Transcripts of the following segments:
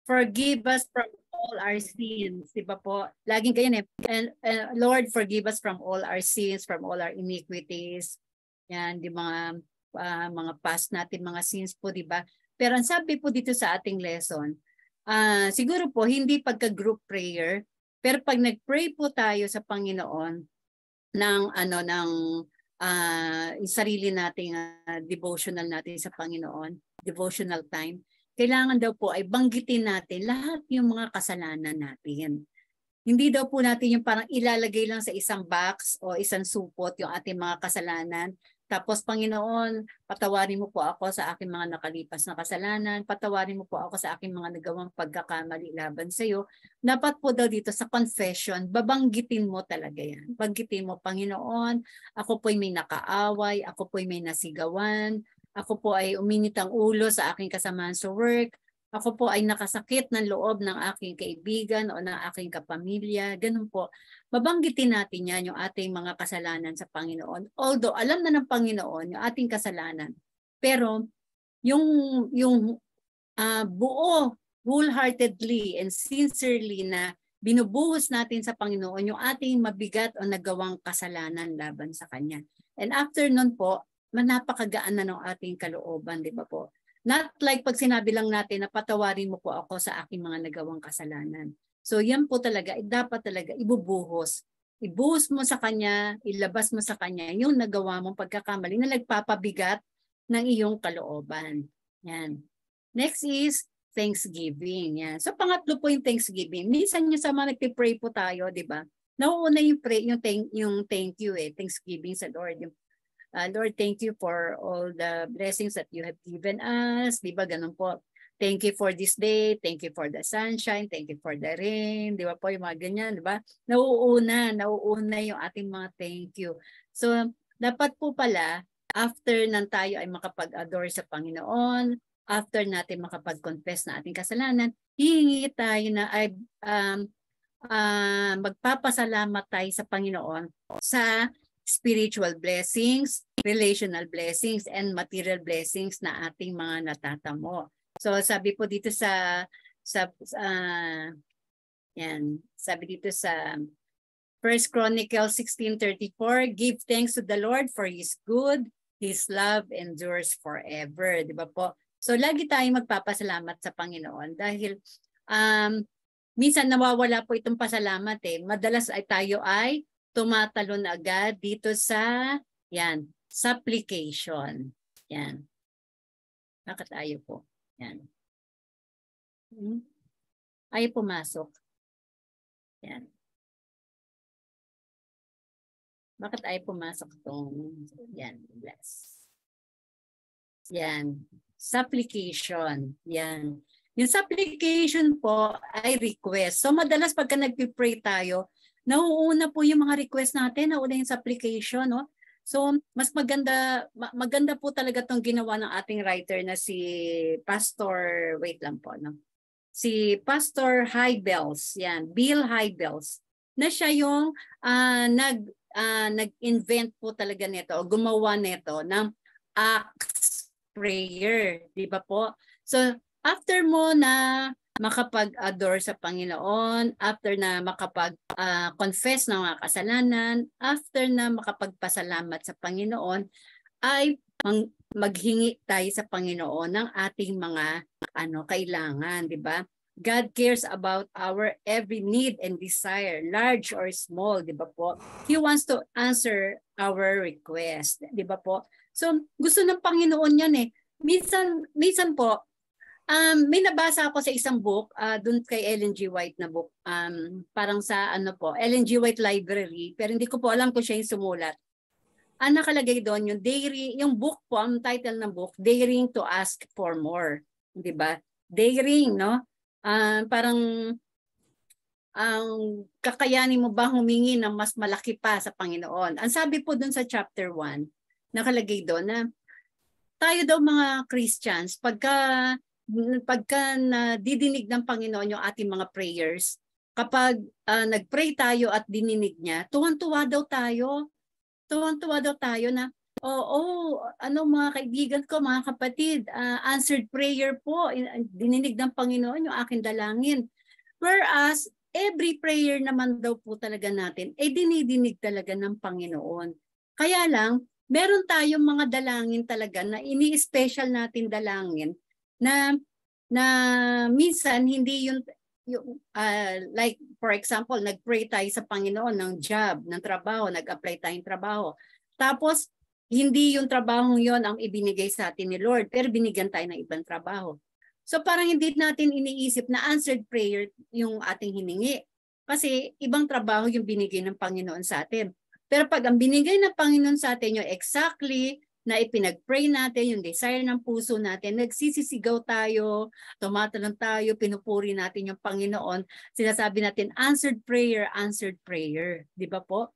forgive us from all our sins, di ba po? Laging ganyan eh. And Lord, forgive us from all our sins, from all our iniquities. Yan, di mga past natin, mga sins po, di ba? Pero ang sabi po dito sa ating lesson, siguro po hindi pagka-group prayer, pero pag nag-pray po tayo sa Panginoon ng sarili nating devotional natin sa Panginoon, devotional time, kailangan daw po ay banggitin natin lahat yung mga kasalanan natin. Hindi daw po natin yung parang ilalagay lang sa isang box o isang supot yung ating mga kasalanan. Tapos, Panginoon, patawarin mo po ako sa aking mga nakalipas na kasalanan. Patawarin mo po ako sa aking mga nagawang pagkakamali laban sa iyo. Dapat po daw dito sa confession, babanggitin mo talaga yan. Banggitin mo, Panginoon, ako po'y may nakaaway, ako po'y may nasigawan, ako po ay uminit ang ulo sa aking kasamahan sa work, ako po ay nakasakit ng loob ng aking kaibigan o ng aking kapamilya. Ganun po. Babanggitin natin yan, yung ating mga kasalanan sa Panginoon. Although, alam na ng Panginoon yung ating kasalanan. Pero, yung buo, wholeheartedly and sincerely na binubuhos natin sa Panginoon yung ating mabigat o nagawang kasalanan laban sa Kanya. And after nun po, napakagaan na ng ating kalooban, di ba po? Not like pag sinabi lang natin na patawarin mo po ako sa aking mga nagawang kasalanan. So yan po talaga, dapat talaga ibubuhos. Ibuhos mo sa Kanya, ilabas mo sa Kanya yung nagawa mong pagkakamali na nagpapabigat ng iyong kalooban. Yan. Next is Thanksgiving. Yan. So pangatlo po yung Thanksgiving. Minsan yung sa mga nagpipray po tayo, di ba? Nauuna yung pray, yung thank you eh, Thanksgiving sa Lord. Yung Lord, thank you for all the blessings that you have given us. Di ba? Ganun po. Thank you for this day. Thank you for the sunshine. Thank you for the rain. Di ba po? Yung mga ganyan. Di ba? Nauuna yung ating mga thank you. So, dapat po pala, after nang tayo ay makapag-adore sa Panginoon, after natin makapag-confess na ating kasalanan, hihingi tayo na ay magpapasalamat tayo sa Panginoon sa spiritual blessings, relational blessings, and material blessings na ating mga natatamo. So sabi po dito sabi dito sa 1 Chronicles 16:34, give thanks to the Lord for His good, His love endures forever. Di ba po? So lagi tayong magpapasalamat sa Panginoon dahil minsan nawawala po itong pasalamat eh. Madalas ay tayo ay tumatalon agad dito sa supplication. Yan. Bakit ayaw po? Yan. Ayaw pumasok. Yan. Bakit ayaw pumasok itong yan, bless. Yan. Supplication. Yan. Yung supplication po ay request. So madalas pagka nagpipray tayo, nauuna po yung mga request natin, nauuna yung supplication, no? So, mas maganda po talaga tong ginawa ng ating writer na si Pastor, wait lang po, no? Si Pastor Hybels, yan, Bill Hybels, na siya yung nag-invent po talaga nito, o gumawa nito ng Acts prayer, di ba po? So, after mo na makapag-adore sa Panginoon, after na makapag-confess ng mga kasalanan, after na makapagpasalamat sa Panginoon, ay maghingi tayo sa Panginoon ng ating mga kailangan, di ba? God cares about our every need and desire, large or small, di ba po? He wants to answer our request, di ba po? So, gusto ng Panginoon yan eh. Minsan po, may nabasa ako sa isang book, dun kay Ellen G. White na book, parang sa Ellen G. White Library, pero hindi ko po alam kung siya yung sumulat. Nakalagay doon yung book po, ang title ng book, Daring to Ask for More. Di ba? Daring, no? Parang kakayanin mo ba humingi ng mas malaki pa sa Panginoon? Ang sabi po doon sa chapter 1, nakalagay doon na tayo daw mga Christians, pagka didinig ng Panginoon yung ating mga prayers, kapag nagpray tayo at dininig niya, tuwan-tuwa daw tayo. Tuwan-tuwa daw tayo na Oo, ano mga kaibigan ko, mga kapatid, answered prayer po, dininig ng Panginoon yung aking dalangin. Whereas, every prayer naman daw po talaga natin, dinidinig talaga ng Panginoon. Kaya lang, meron tayong mga dalangin talaga na ini-special natin dalangin na minsan hindi yung like for example, nag-pray tayo sa Panginoon ng job, ng trabaho, nag-apply tayong trabaho. Tapos hindi yung trabaho yon ang ibinigay sa atin ni Lord, pero binigyan tayo ng ibang trabaho. So parang hindi natin iniisip na answered prayer yung ating hiningi. Kasi ibang trabaho yung binigay ng Panginoon sa atin. Pero pag ang binigay ng Panginoon sa atin yung exactly na ipinag-pray natin, yung desire ng puso natin, nagsisisigaw tayo, tumatalon tayo, pinupuri natin yung Panginoon, sinasabi natin answered prayer, di ba po?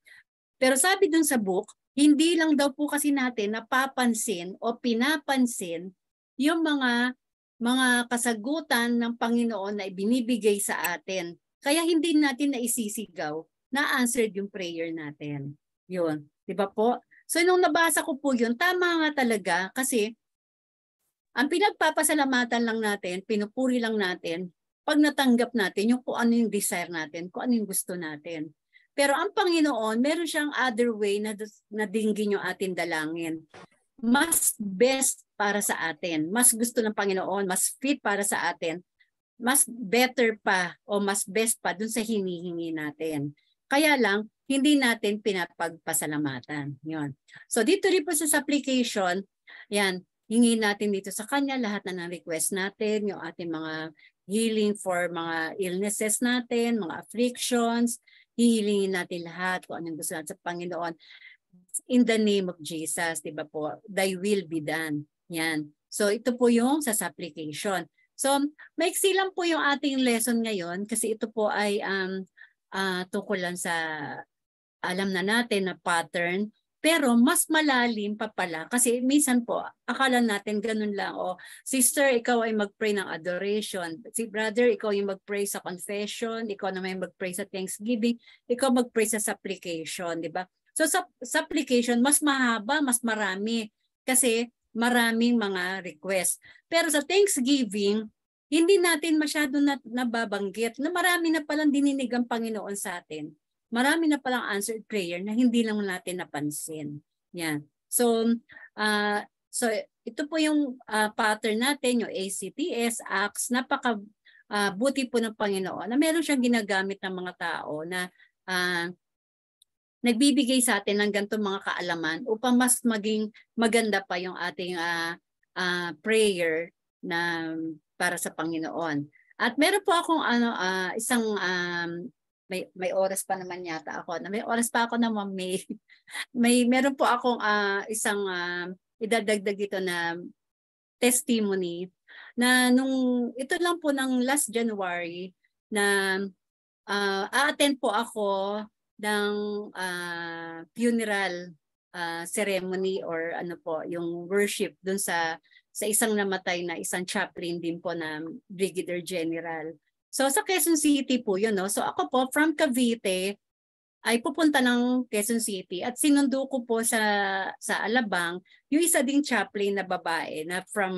Pero sabi dun sa book, hindi lang daw po kasi natin napapansin o pinapansin yung mga kasagutan ng Panginoon na ibinibigay sa atin. Kaya hindi natin naisisigaw na answered yung prayer natin. Yun, 'di ba po? So nung nabasa ko po yun, tama nga talaga kasi ang pinagpapasalamatan lang natin, pinupuri lang natin pag natanggap natin yung kung ano yung desire natin, kung ano yung gusto natin. Pero ang Panginoon, meron siyang other way na dinggin yung ating dalangin. Mas best para sa atin. Mas gusto ng Panginoon, mas fit para sa atin. Mas better pa o mas best pa dun sa hinihingi natin. Kaya lang, hindi natin pinapagpasalamatan. Yun. So dito rin po sa application, yan, hingi natin dito sa Kanya lahat na ng-request natin, yung ating mga healing for mga illnesses natin, mga afflictions, hihilingin natin lahat kung anong gusto natin sa Panginoon. In the name of Jesus, di ba po? Thy will be done. Yan. So ito po yung sa supplication. So maiksi lang po yung ating lesson ngayon kasi ito po ay tungkol lang sa alam na natin na pattern. Pero mas malalim pa pala kasi minsan po akala natin ganun lang. O sister, ikaw ay mag-pray ng adoration. Si brother, ikaw yung mag-pray sa confession. Ikaw naman yung mag-pray sa thanksgiving. Ikaw mag-pray sa supplication, di ba? So sa supplication, mas mahaba, mas marami. Kasi maraming mga request. Pero sa thanksgiving, hindi natin masyado nababanggit na marami na palang dininig ang Panginoon sa atin. Marami na palang answered prayer na hindi lang natin napansin. Yan. So ito po yung pattern natin, yung ACTS, ACTS, buti po ng Panginoon na meron siyang ginagamit ng mga tao na nagbibigay sa atin ng ganitong mga kaalaman upang mas maging maganda pa yung ating prayer na para sa Panginoon. At meron po akong isang may oras pa naman yata ako. May oras pa ako na meron po akong isang idadagdag dito na testimony na nung ito lang po ng last January na a-attend po ako ng funeral ceremony or ano po, yung worship dun sa isang namatay na isang chaplain din po na Brigadier General. So sa Quezon City po yun, no? So ako po from Cavite ay pupunta ng Quezon City at sinundo ko po sa Alabang yung isa ding chaplain na babae na from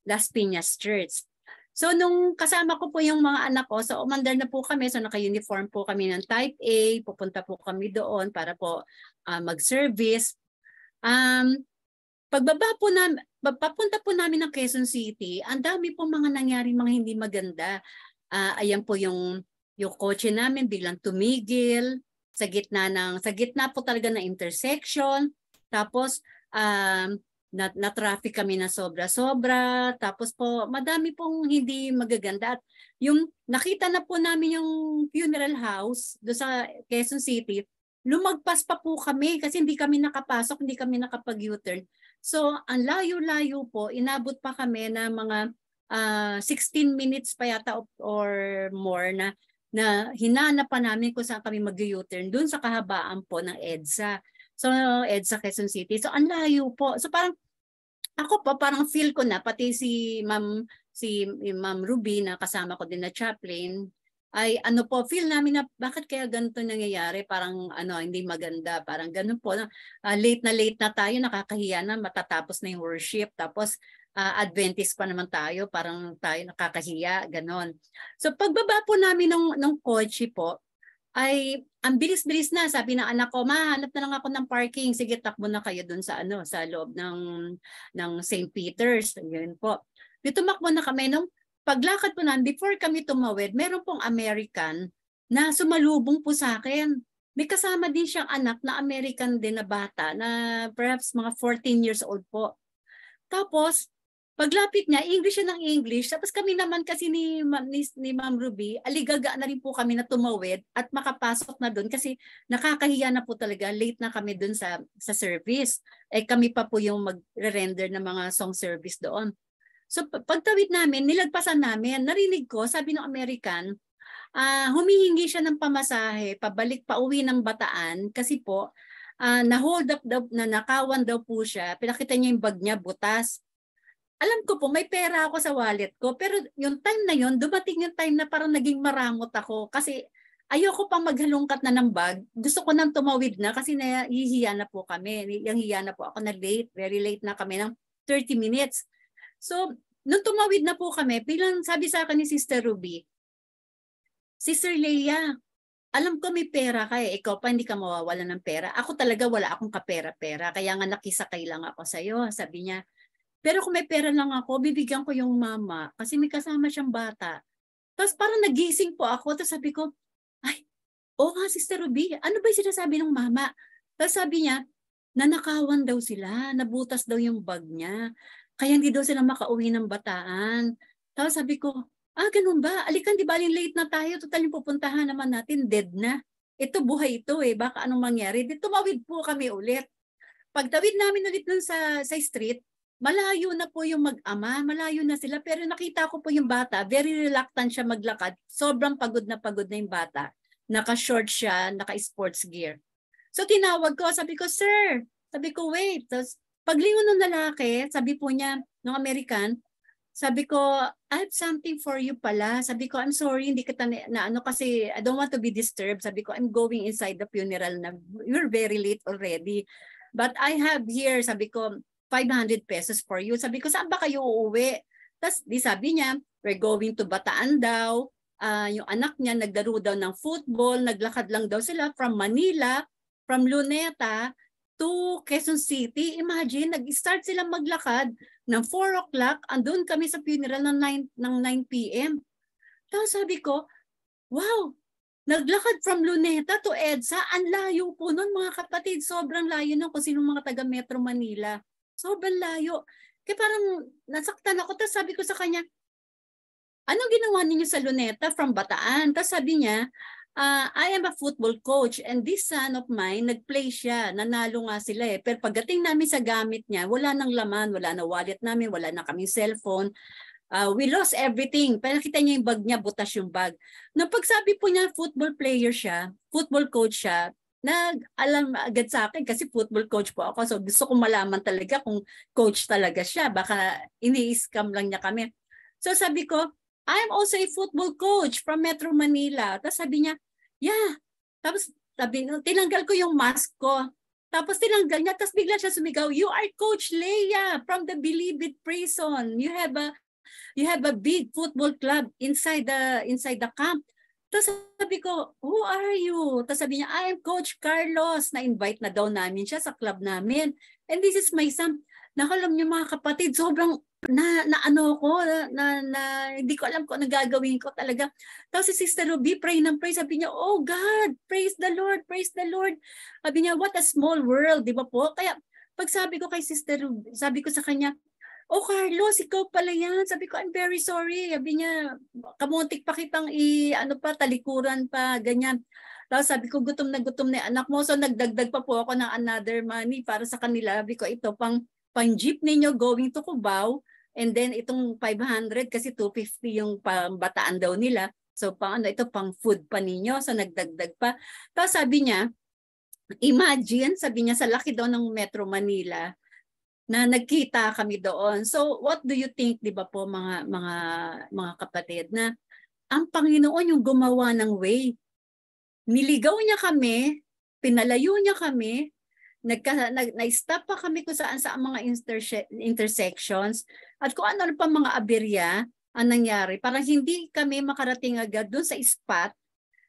Las Piñas Church. So nung kasama ko po yung mga anak ko, so umandar na po kami, so naka-uniform po kami ng type A, pupunta po kami doon para po mag-service. Pagbaba po papunta po namin ng Quezon City, ang dami po mga nangyari mga hindi maganda. Ayan po yung kotse namin biglang tumigil sa gitna po talaga ng intersection. Tapos na-traffic kami na sobra-sobra. Tapos po madami pong hindi magaganda. At yung nakita na po namin yung funeral house do sa Quezon City, lumagpas pa po kami kasi hindi kami nakapasok, hindi kami nakapag-U-turn. So ang layo-layo po, inabot pa kami na mga 16 minutes pa yata or more na hinanap pa namin kung saan kami mag-U-turn doon sa kahabaan po ng EDSA. So EDSA Quezon City. So ang layo po. So parang ako po parang feel ko na pati si Ma'am Ruby na kasama ko din na chaplain ay ano po, feel namin na bakit kaya ganito nangyayari, parang ano, hindi maganda, parang ganun po. Late na tayo, nakakahiya na, matatapos na yung worship, tapos Adventist pa naman tayo, parang tayo nakakahiya, ganon. So pagbaba po namin ng kotse po, ay ang bilis-bilis na, sabi ng anak ko, ma, hanap na lang ako ng parking, sige takbo na kayo dun sa ano, sa loob ng St. Peter's, yun po. Dito tumakbo na kami nung paglakad po namin, before kami tumawid, meron pong American na sumalubong po sa akin. May kasama din siyang anak na American din na bata na perhaps mga 14 years old po. Tapos, paglapit niya, English siya ng English. Tapos kami naman kasi ni Ma'am Ruby, aligaga na rin po kami na tumawid at makapasok na doon kasi nakakahiya na po talaga. Late na kami doon sa service. Eh kami pa po yung mag-render ng mga song service doon. So pagtawid namin, nilagpasan namin, narinig ko, sabi ng American, humihingi siya ng pamasahe, pabalik pa uwi ng Bataan kasi po, na-hold up daw, na nakawan daw po siya, pinakita niya yung bag niya, butas. Alam ko po, may pera ako sa wallet ko, pero yung time na yun, dumating yung time na parang naging maramot ako kasi ayoko pang maghalungkat na ng bag. Gusto ko nang tumawid na kasi nahihiya na po kami. Yung hiya na po ako na late, very late na kami ng 30 minutes. So, nung tumawid na po kami, bilang sabi sa akin ni Sister Ruby, Sister Leia, alam ko may pera ka eh. Ikaw pa hindi ka mawawala ng pera. Ako talaga wala akong kapera-pera. Kaya nga nakisakay lang ako sa'yo. Sabi niya, pero kung may pera lang ako, bibigyan ko yung mama. Kasi may kasama siyang bata. Tapos parang nagising po ako. Tapos sabi ko, ay, oo nga Sister Ruby. Ano ba yung sinasabi ng mama? Tapos sabi niya, nanakawan daw sila. Nabutas daw yung bag niya. Kaya hindi daw sila makauwi ng Bataan. Tapos sabi ko, ganun ba? Alikan, di baling late na tayo. Total yung pupuntahan naman natin, dead na. Ito, buhay ito eh. Baka anong mangyari? Di tumawid po kami ulit. Pagtawid namin ulit dun sa street, malayo na po yung mag-ama. Malayo na sila. Pero nakita ko po yung bata. Very reluctant siya maglakad. Sobrang pagod na yung bata. Naka-short siya, naka-sports gear. So tinawag ko, sabi ko, sir, sabi ko, wait. Tapos paglingon ng lalaki, sabi po niya, ng American, sabi ko, I have something for you pala. Sabi ko, I'm sorry, hindi kita na ano kasi I don't want to be disturbed. Sabi ko, I'm going inside the funeral na. You're very late already. But I have here, sabi ko, 500 pesos for you. Sabi ko, saan ba kayo uuwi? Tapos di sabi niya, we're going to Bataan daw. Yung anak niya nagdaro daw ng football. Naglakad lang daw sila from Manila, from Luneta to Quezon City. Imagine, nag-start silang maglakad ng 4 o'clock, andun kami sa funeral ng 9 p.m. Tapos sabi ko, wow, naglakad from Luneta to EDSA, ang layo po nun mga kapatid, sobrang layo nun kung sinong mga taga Metro Manila. Sobrang layo. Kaya parang nasaktan ako, tapos sabi ko sa kanya, anong ginawa ninyo sa Luneta from Bataan? Tapos sabi niya, I am a football coach and this son of mine, nag-play siya, nanalo nga sila eh. Pero pagdating namin sa gamit niya, wala nang laman, wala na wallet namin, wala na kaming cellphone. We lost everything. Pero nakita niya yung bag niya, butas yung bag. Nung pagsabi po niya, football player siya, football coach siya, nag-alam agad sa akin kasi football coach po ako. So gusto ko malaman talaga kung coach talaga siya. Baka ini-scam lang niya kami. So sabi ko, I'm also a football coach from Metro Manila. Tapos sabi niya, yeah. Tapos sabi, tinanggal ko yung mask ko. Tapos tinanggal niya, tapos bigla siya sumigaw, you are Coach Leia from the Believe It Prison. You have a big football club inside the camp. Tapos sabi ko, who are you? Tapos sabi niya, I am Coach Carlos. Na-invite na daw namin siya sa club namin. And this is my son. Nakalam niyo mga kapatid, sobrang ano ko, hindi ko alam kung ano gagawin ko talaga. Tapos si Sister Ruby, pray ng pray. Sabi niya, oh God, praise the Lord, praise the Lord. Sabi niya, what a small world, di ba po? Kaya pag sabi ko kay Sister Ruby, sabi ko sa kanya, oh Carlos, ikaw pala yan. Sabi ko, I'm very sorry. Sabi niya, kamuntik pa kitang talikuran pa, ganyan. Tapos sabi ko, gutom na anak mo. So nagdagdag pa po ako ng another money para sa kanila. Sabi ko, ito pang jeep ninyo going to Cubao, and then itong 500 kasi 250 yung Bataan daw nila. So ito pang food pa ninyo. So nagdagdag pa. Tapos sabi niya, imagine, sabi niya sa laki daw ng Metro Manila na nagkita kami doon. So what do you think, 'di ba po mga kapatid, na ang Panginoon yung gumawa ng way. Niligaw niya kami, pinalayo niya kami, na-stop pa kami kung saan sa mga intersections at kung ano pa mga aberya ang nangyari. Parang hindi kami makarating agad doon sa spot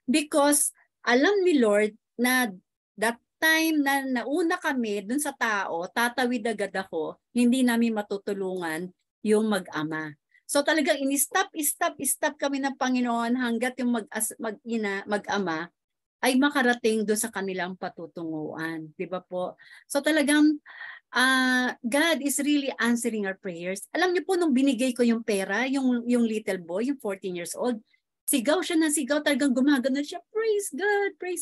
because alam ni Lord na that time na nauna kami doon sa tao, tatawid agad ako, hindi namin matutulungan yung mag-ama. So talagang stop kami ng Panginoon hanggat yung mag-ama ay makarating doon sa kanilang patutunguhan. Di ba po? So talagang God is really answering our prayers. Alam niyo po, nung binigay ko yung pera, yung little boy, yung 14 years old, sigaw siya ng sigaw, talagang gumaganon siya. Praise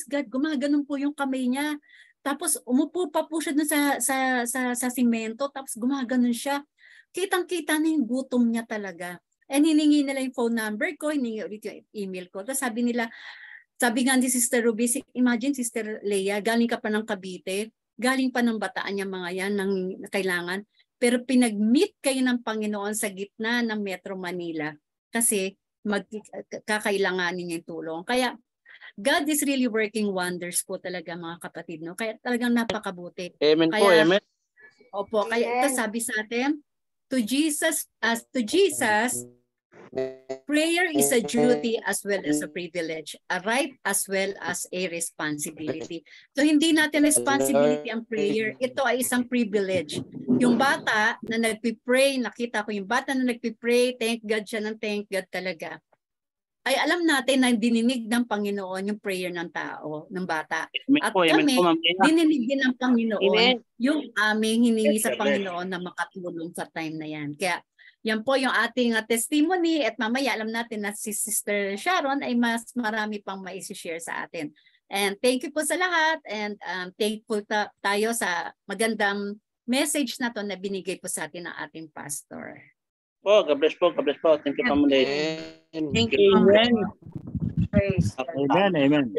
God, gumaganon po yung kamay niya. Tapos umupo pa po siya dun sa simento, tapos gumaganon siya. Kitang-kita na yung gutom niya talaga. And hiningi nila yung phone number ko, hiningi ulit yung email ko. Tapos sabi nga ni Sister Ruby, imagine Sister Leia, galing ka pa ng Cavite, galing pa ng Bataan yung mga yan ng kailangan, pero pinag-meet kayo ng Panginoon sa gitna ng Metro Manila kasi kakailanganin niya yung tulong. Kaya God is really working wonders po talaga mga kapatid. No? Kaya talagang napakabuti. Amen kaya, po, amen. Opo, kaya ito sabi sa atin, to Jesus, prayer is a duty as well as a privilege, a right as well as a responsibility. So hindi natin responsibility ang prayer, ito ay isang privilege. Yung bata na nagpipray, nakita ko yung bata na nagpipray, thank God siya ng thank God talaga. Ay alam natin na dininig ng Panginoon yung prayer ng tao, ng bata. At kami, dininig din ng Panginoon yung aming hiningi sa Panginoon na makatulong sa time na yan. Kaya yan po yung ating testimony at mamaya alam natin na si Sister Sharon ay mas marami pang maisi-share sa atin. And thank you po sa lahat and thankful tayo sa magandang message na to na binigay po sa atin ng ating pastor. Oh, God bless po, God bless po. Thank you, Pamela. Thank you. Amen. Praise God. Amen, amen.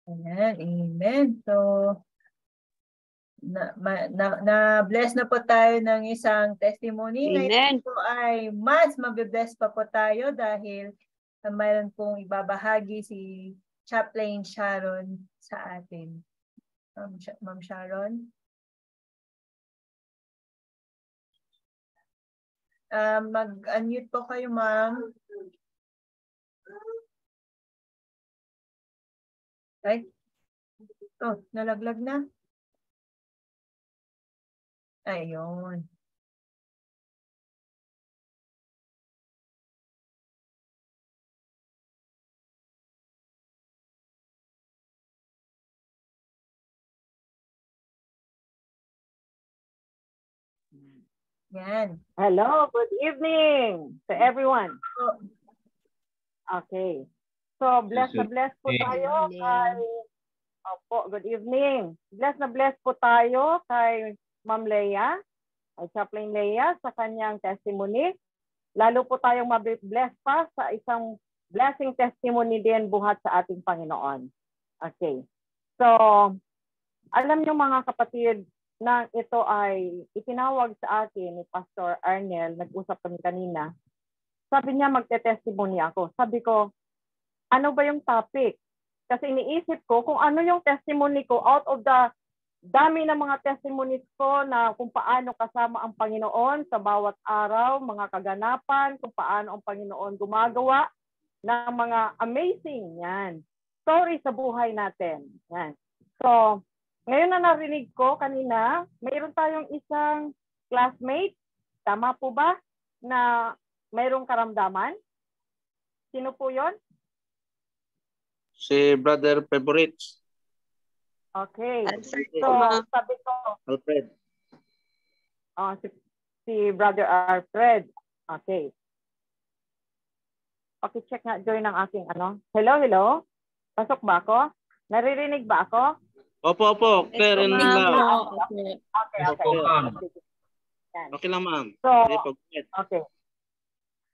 Amen. So, na-bless na po tayo ng isang testimony. Ngayon po ay mas mabibless pa po tayo dahil mayroon pong ibabahagi si Chaplain Sharon sa atin. Ma'am Sharon. Mag-unmute po kayo, ma'am. Ay. Oh, nalaglag na. Ayun. Yan. Hello, good evening to everyone. Okay. So, bless na bless po tayo kay good evening. Bless na bless po tayo kay Ma'am Leia, kay Chaplain Leia sa kanyang testimony. Lalo po tayong mabibless pa sa isang blessing testimony din buhat sa ating Panginoon. Okay. So, alam niyo mga kapatid, na ito ay itinawag sa akin ni Pastor Arnel, nag-usap kami kanina. Sabi niya magte-testimony ako. Sabi ko, ano ba yung topic? Kasi iniisip ko kung ano yung testimony ko out of the dami ng mga testimonies ko na kung paano kasama ang Panginoon sa bawat araw, mga kaganapan, kung paano ang Panginoon gumagawa ng mga amazing yan. Story sa buhay natin. Yan. So, ngayon na narinig ko kanina, mayroon tayong isang classmate, tama po ba, na mayroong karamdaman? Sino po yon? Si Brother Favorites. Okay. So, sabi ko, Alfred. Si Brother Alfred. Okay. Okay, check nga, join ng aking Hello? Pasok ba ako? Naririnig ba ako? Opo. Clear and loud. Okay. Okay lang, ma'am. Okay.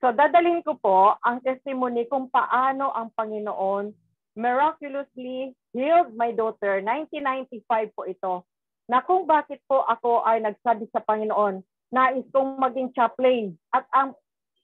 So, dadalhin ko po ang testimony kung paano ang Panginoon miraculously healed my daughter. 1995 po ito. Na kung bakit po ako ay nagsabi sa Panginoon, nais kong maging chaplain. At ang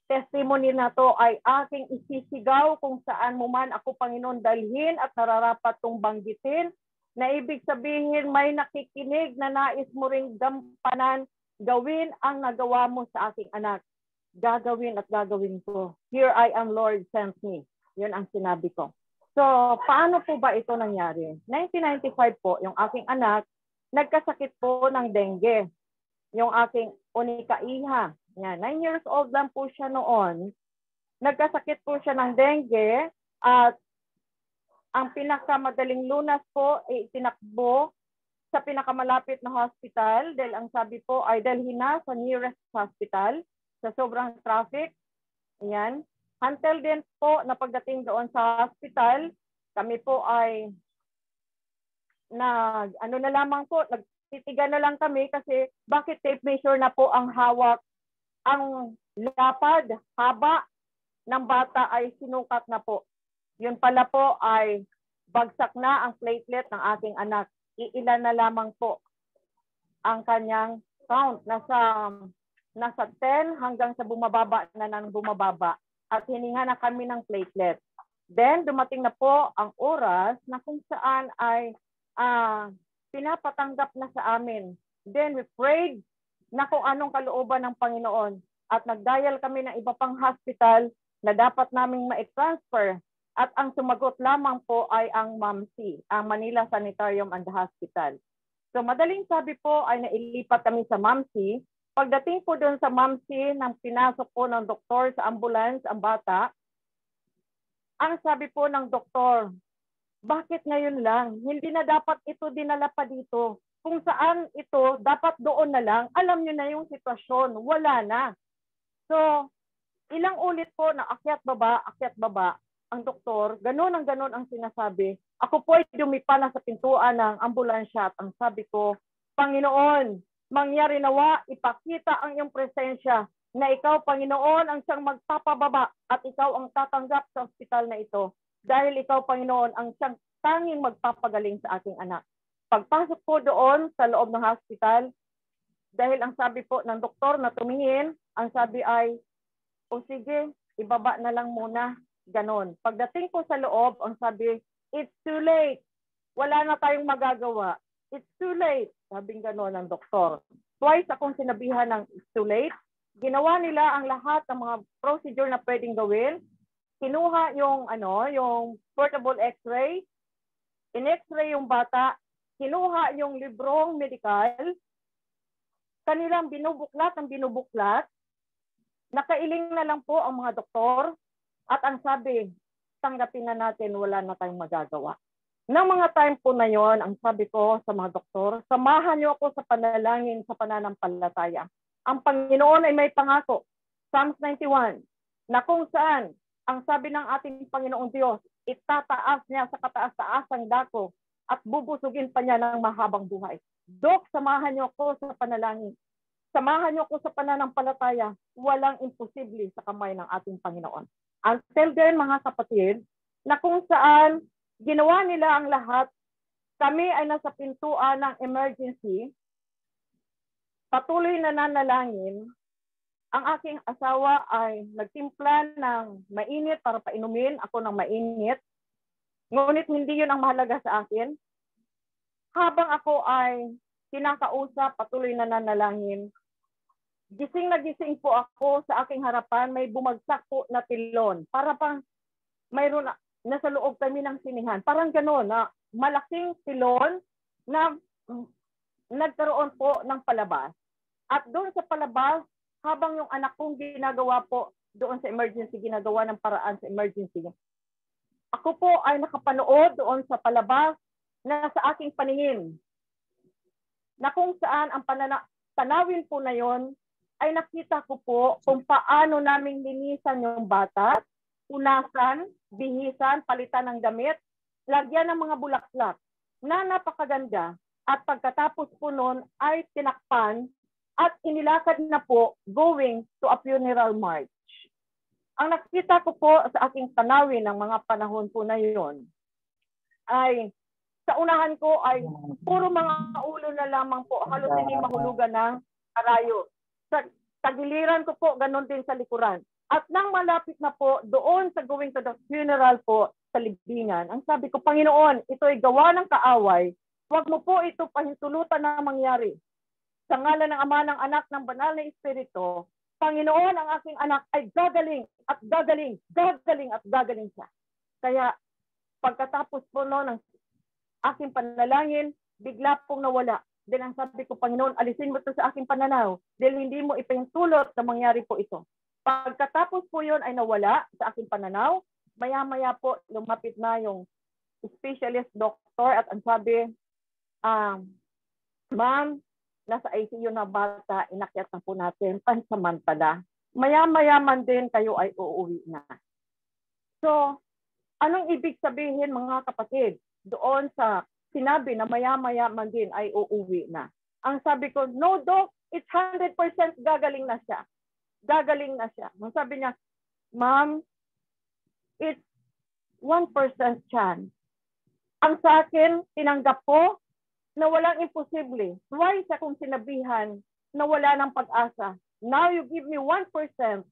testimony na to ay aking isisigaw kung saan mo man ako, Panginoon, dalhin at nararapat tong banggitin, na ibig sabihin may nakikinig na nais mo ring gampanan, gawin ang nagawa mo sa aking anak. Gagawin at gagawin ko. Here I am, Lord, send me. Yun ang sinabi ko. So, paano po ba ito nangyari? 1995 po, yung aking anak, nagkasakit po ng dengue. Yung aking unikaiha. Yan, 9 years old lang po siya noon. Nagkasakit po siya ng dengue at ang pinakamadaling lunas po ay itinakbo sa pinakamalapit na hospital dahil ang sabi po ay dalhin na sa nearest hospital sa sobrang traffic. Yan. Until din po na pagdating doon sa hospital, kami po ay nagtitigan na lang kami kasi bakit tape measure na po ang hawak. Ang lapad, haba ng bata ay sinukat na po. Yun pala po ay bagsak na ang platelet ng aking anak. Iilan na lamang po ang kanyang count. Nasa 10 hanggang sa bumababa na ng bumababa. At hininga na kami ng platelet. Then dumating na po ang oras na kung saan ay pinapatanggap na sa amin. Then we prayed na kung anong kalooban ng Panginoon. At nag-dial kami ng iba pang hospital na dapat naming ma-transfer. At ang sumagot lamang po ay ang MAMC, ang Manila Sanitarium and Hospital. So madaling sabi po ay nailipat kami sa MAMC. Pagdating po doon sa MAMC, nang pinasok po ng doktor sa ambulance ang bata, ang sabi po ng doktor, bakit ngayon lang? Hindi na dapat ito dinala pa dito. Kung saan ito, dapat doon na lang. Alam nyo na yung sitwasyon. Wala na. So, ilang ulit po na akyat baba, ang doktor, ganun ang sinasabi. Ako po ay dumipa na sa pintuan ng ambulansya at ang sabi ko, Panginoon, mangyari nawa, ipakita ang iyong presensya na ikaw, Panginoon, ang siyang magpapababa at ikaw ang tatanggap sa ospital na ito. Dahil ikaw, Panginoon, ang siyang tanging magpapagaling sa aking anak. Pagpasok po doon sa loob ng hospital, dahil ang sabi po ng doktor na tumingin, ang sabi ay, o sige, ibaba na lang muna. Ganon. Pagdating po sa loob, ang sabi, it's too late. Wala na tayong magagawa. It's too late. Sabing ganon ng doktor. Twice akong sinabihan ng it's too late. Ginawa nila ang lahat ng mga procedure na pwedeng gawin. Kinuha yung portable x-ray. In-x-ray yung bata. Kinuha yung librong medical. Kanilang binubuklat. Nakailing na lang po ang mga doktor. At ang sabi, tanggapin na natin, wala na tayong magagawa. Nang mga time po na yon, ang sabi ko sa mga doktor, samahan niyo ako sa panalangin sa pananampalataya. Ang Panginoon ay may pangako, Psalms 91, na kung saan, ang sabi ng ating Panginoong Diyos, itataas niya sa kataas-taasang dako at bubusugin pa niya ng mahabang buhay. Dok, samahan niyo ako sa panalangin. Samahan niyo ako sa pananampalataya. Walang imposible sa kamay ng ating Panginoon. Until then, mga kapatid, na kung saan ginawa nila ang lahat, kami ay nasa pintuan ng emergency, patuloy na nanalangin, ang aking asawa ay nagtimpla ng mainit para painumin ako ng mainit, ngunit hindi yun ang mahalaga sa akin. Habang ako ay kinakausap, patuloy na nanalangin, gising na gising po ako sa aking harapan, may bumagsak po na tilon. Para pang mayroon nasa loob kami ng sinihan. Parang gano'n na malaking tilon na nagkaroon po ng palabas. At doon sa palabas, habang yung anak kong ginagawa po doon sa emergency, ginagawa ng paraan sa emergency, ako po ay nakapanood doon sa palabas na sa aking paningin. Na kung saan ang tanawin po na yon ay nakita ko po kung paano naming linisan yung bata, punasan, bihisan, palitan ng damit, lagyan ng mga bulaklak na napakaganda. At pagkatapos po noon ay tinakpan at inilakad na po going to a funeral march. Ang nakita ko po sa aking tanawin ng mga panahon po na yon ay sa unahan ko ay puro mga ulo na lamang po, halos hindi mahulugan ng karayo. Sa tagiliran ko po, ganun din sa likuran. At nang malapit na po doon sa going to the funeral po sa libingan, ang sabi ko, Panginoon, ito ay gawa ng kaaway. Huwag mo po ito pahintulutan na mangyari. Sa ngalan ng Ama, ng Anak, ng Banal na Espiritu, Panginoon, ang aking anak ay gagaling at gagaling, gagaling at gagaling siya. Kaya pagkatapos po ng aking panalangin, bigla pong nawala. Then ang sabi ko, Panginoon, alisin mo ito sa aking pananaw dahil hindi mo ipahintulot na mangyari po ito. Pagkatapos po yun ay nawala sa aking pananaw, maya-maya po lumapit na yung specialist doctor at ang sabi, ma'am, nasa ICU na bata, inakyat na po natin, pansamantala. Maya-maya man din kayo ay uuwi na. So, anong ibig sabihin mga kapatid? Doon sa sinabi na maya-maya man din ay uuwi na. Ang sabi ko, no doc, it's 100% gagaling na siya. Gagaling na siya. Ang sabi niya, ma'am, it's 1% chance. Ang sa akin, tinanggap ko na walang imposible. Twice akong sinabihan na wala ng pag-asa. Now you give me 1%. 1%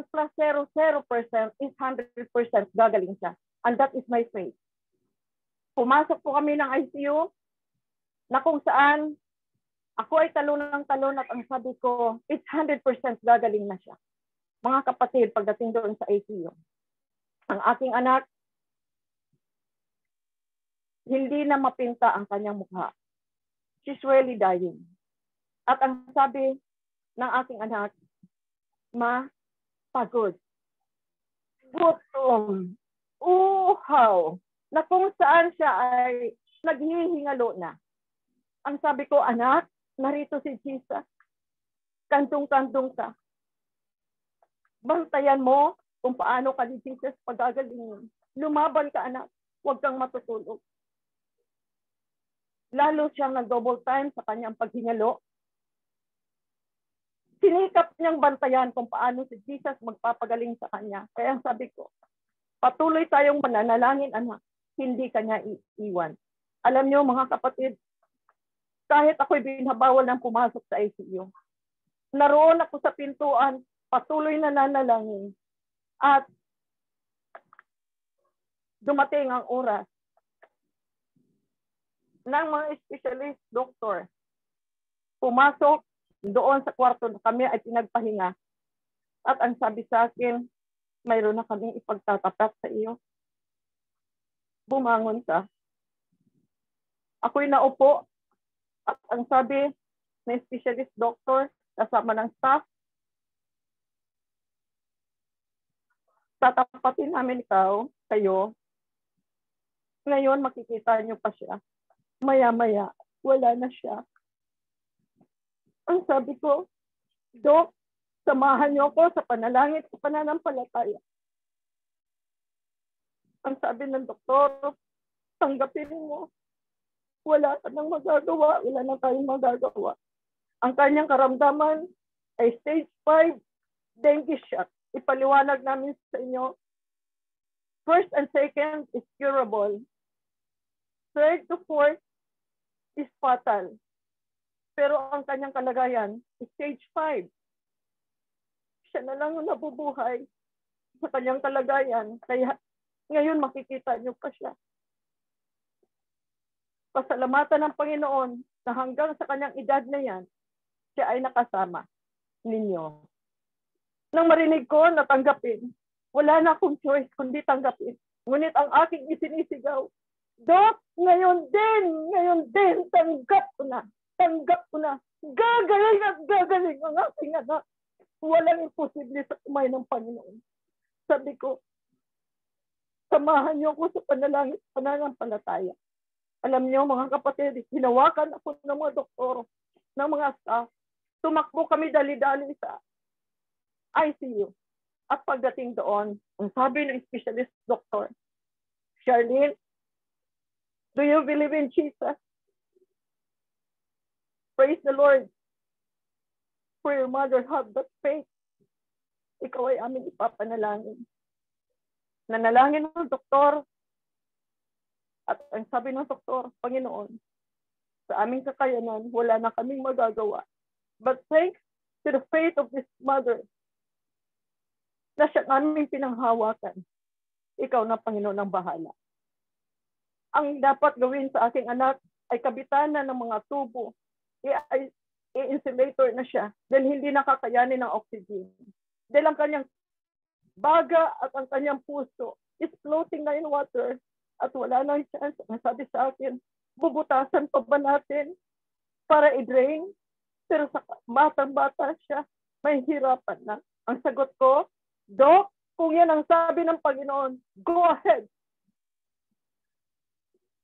plus 0% is 100% gagaling siya. And that is my faith. Pumasok po kami ng ICU na kung saan ako ay talon ng talon at ang sabi ko, it's 100% gagaling na siya. Mga kapatid, pagdating doon sa ICU, ang aking anak, hindi na mapinta ang kanyang mukha. She's really dying. At ang sabi ng aking anak, ma, pagod. Gutom. Uhaw. Na kung saan siya ay naghihingalo na. Ang sabi ko, anak, narito si Jesus. Kantong-kantong ka. Bantayan mo kung paano ka ni Jesus pagagalingin. Lumaban ka, anak. Huwag kang matutulog. Lalo siyang nag-double time sa kanyang paghingalo. Sinikap niyang bantayan kung paano si Jesus magpapagaling sa kanya. Kaya sabi ko, patuloy tayong mananalangin, anak. Hindi kanya iiwan. Alam niyo, mga kapatid, kahit ako'y binabawal ng pumasok sa ICU, naroon ako sa pintuan, patuloy na nanalangin. At dumating ang oras ng mga specialist doctor. Pumasok doon sa kwarto na kami ay pinagpahinga. At ang sabi sa akin, mayroon na kaming ipagtatapat sa iyo. Bumangon ka. Ako'y naupo at ang sabi ng specialist doctor kasama ng staff, tatapatin namin kayo. Ngayon makikita niyo pa siya. Maya-maya, wala na siya. Ang sabi ko, Dok, samahan niyo ako sa panalangin at pananampalataya. Ang sabi ng doktor, tanggapin mo. Wala ka nang magagawa. Wala na tayong magagawa. Ang kanyang karamdaman ay stage 5 dengue shock. Ipaliwanag namin sa inyo. First and second is curable. Third to fourth is fatal. Pero ang kanyang kalagayan is stage 5. Siya na lang yung nabubuhay sa kanyang kalagayan. Kaya ngayon makikita niyo pa siya. Pasalamatan ng Panginoon na hanggang sa kanyang edad na yan, siya ay nakasama ninyo. Nang marinig ko, natanggapin. Wala na akong choice kundi tanggapin. Ngunit ang aking isinisigaw, Dok, ngayon din, tanggap ko na. Gagaling at gagaling ang aking anak. Walang imposible sa umay ng Panginoon. Sabi ko, samahan niyo ako sa panalangin, pananampalataya. Alam niyo, mga kapatid, hinawakan ako ng mga doktor, ng mga staff. Tumakbo kami dali-dali sa ICU. At pagdating doon, ang sabi ng specialist doctor, Charlene, do you believe in Jesus? Praise the Lord. For your mother have that faith. Ikaw ay aming ipapanalangin. Nanalangin ng doktor. At ang sabi ng doktor, Panginoon, sa aming kakayanan, wala na kaming magagawa. But thanks to the faith of this mother, na siya naming pinanghawakan. Ikaw na, Panginoon, ang bahala. Ang dapat gawin sa aking anak ay kabitanan ng mga tubo. I-insulator na siya dahil hindi nakakayanin ng oxygen. Dahil ang kanyang baga at ang kanyang puso is floating na in water at wala nang chance. Sabi sa akin, bubutasan pa ba natin para i-drain? Pero sa batang-bata siya, may hirapan na. Ang sagot ko, Doc, kung yan ang sabi ng Panginoon, go ahead.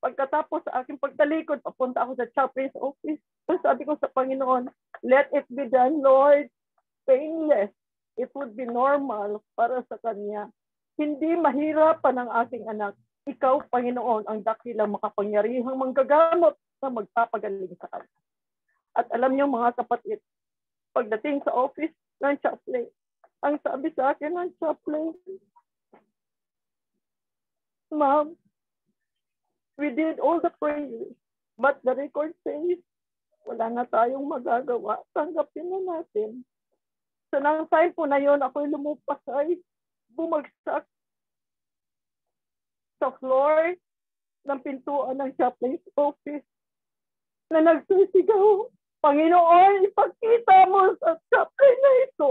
Pagkatapos sa aking pagtalikod, papunta ako sa chaplain's office. Sabi ko sa Panginoon, let it be done, Lord. Painless. It would be normal para sa kanya. Hindi mahirapan ang aking anak. Ikaw, Panginoon, ang dakilang makapangyarihang manggagamot na magpapagaling sa kanya. At alam niyo mga kapatid, pagdating sa office ng chaplain, ang sabi sa akin ng chaplain, Ma'am, we did all the prayers, but the record says, wala na tayong magagawa. Tanggapin na natin. So nang time po na yon, ako'y lumupas ay bumagsak sa floor ng pintuan ng chaplain's office na nagsisigaw, Panginoon, ipakita mo sa chaplain na ito.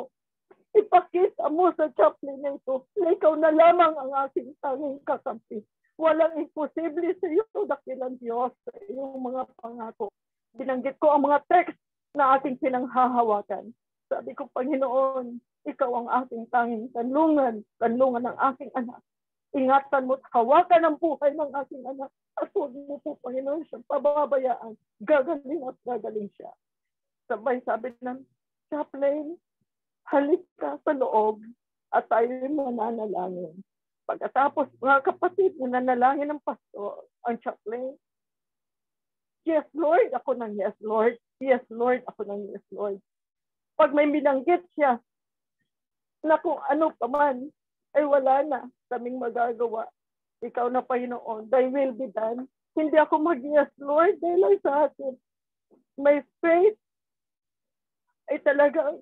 Ipakita mo sa chaplain na ito na ikaw na lamang ang aking tanging kakampi. Walang imposible sa iyo, dakilang Diyos, sa iyong mga pangako. Binanggit ko ang mga text na aking pinanghahawakan. Sabi ko, Panginoon, ikaw ang aking tanging kanlungan ng aking anak. Ingatan mo at hawakan ang buhay ng aking anak. At huwag mo po, Panginoon, siyang pababayaan. Gagaling at gagaling siya. Sabay sabi ng chaplain, halik ka sa loob at tayo'y mananalangin. Pagkatapos, mga kapatid, nananalangin ng pastor, ang chaplain, yes, Lord, ako ng yes, Lord. Yes, Lord, ako ng yes, Lord. Pag may binanggit siya na kung ano pa man, ay wala na kaming magagawa. Ikaw na, Panginoon, thy will be done. Hindi ako mag-yes, Lord, dahil sa akin. My faith ay talagang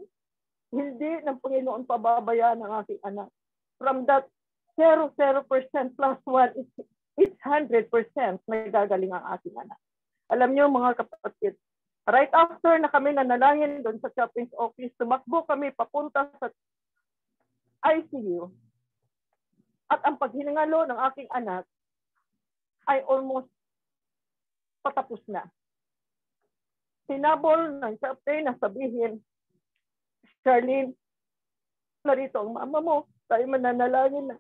hindi ng Panginoon pababayaan ng aking anak. From that 0% plus 1 is 100% may gagaling ang aking anak. Alam niyo mga kapatid, right after na kami nanalangin doon sa chaplain's office, tumakbo kami papunta sa ICU. At ang paghingalo ng aking anak ay almost patapos na. Sinabol ng chaplain na sabihin, Charlene, narito ang mama mo, tayo mananalangin na.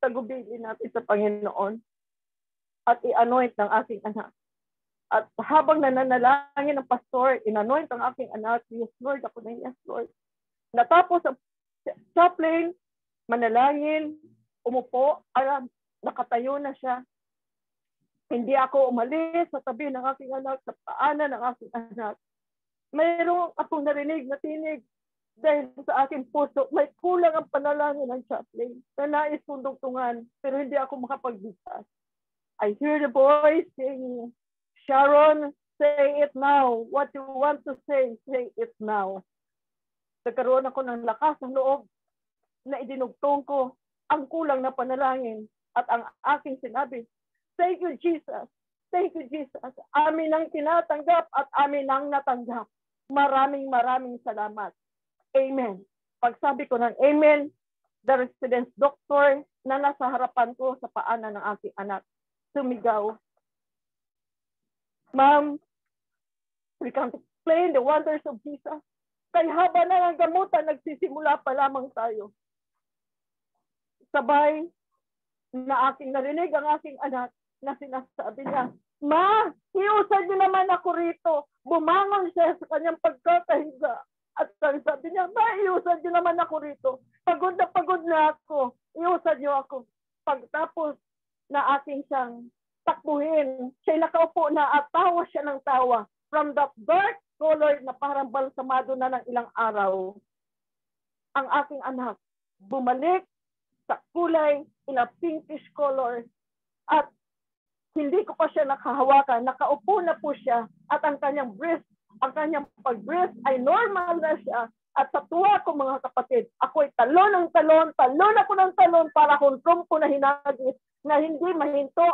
Tagubilin natin sa Panginoon at i-anoint ng aking anak. At habang nananalangin ng pastor, in-anoint ang aking anak, yes Lord, ako na yes Lord. Natapos ang chaplain, manalangin, umupo, nakatayo na siya. Hindi ako umalis sa tabi ng aking anak, sa paanan ng aking anak. Mayroong akong narinig na tinig dahil sa aking puso, may kulang ang panalangin ng chaplain na nais kong dugtungan, pero hindi ako makapagbigkas. I hear the voice saying, Sharon, say it now. What you want to say it now. Nagkaroon ako ng lakas ng loob na idinugtong ko ang kulang na panalangin at ang aking sinabi, thank you, Jesus. Thank you, Jesus. Amin ang tinatanggap at amin ang natanggap. Maraming salamat. Amen. Pagsabi ko ng amen, the residence doctor na nasa harapan ko sa paanan ng aking anak, sumigaw, Ma'am, we can't explain the wonders of Jesus. Kaya haba na ng gamutan, nagsisimula pa lamang tayo. Sabay na aking narinig ang aking anak na sinasabi niya, Ma, iusad niyo naman ako rito. Bumangon siya sa kanyang pagkakahiga. At sabi niya, Ma, iusad niyo naman ako rito. Pagod na ako. Iusad niyo ako. Pagtapos na aking siyang takbuhin, siya nakaupo na at tawa siya ng tawa. From that dark color na parang balsamado na ng ilang araw, ang aking anak bumalik sa kulay in a pinkish color at hindi ko pa siya nakahawakan. Nakaupo na po siya at ang kanyang breath, ang kanyang pag-breath ay normal na siya At sa tuwa ko mga kapatid, ako'y talon ako ng talon para kontrom ko na hinagis na hindi mahinto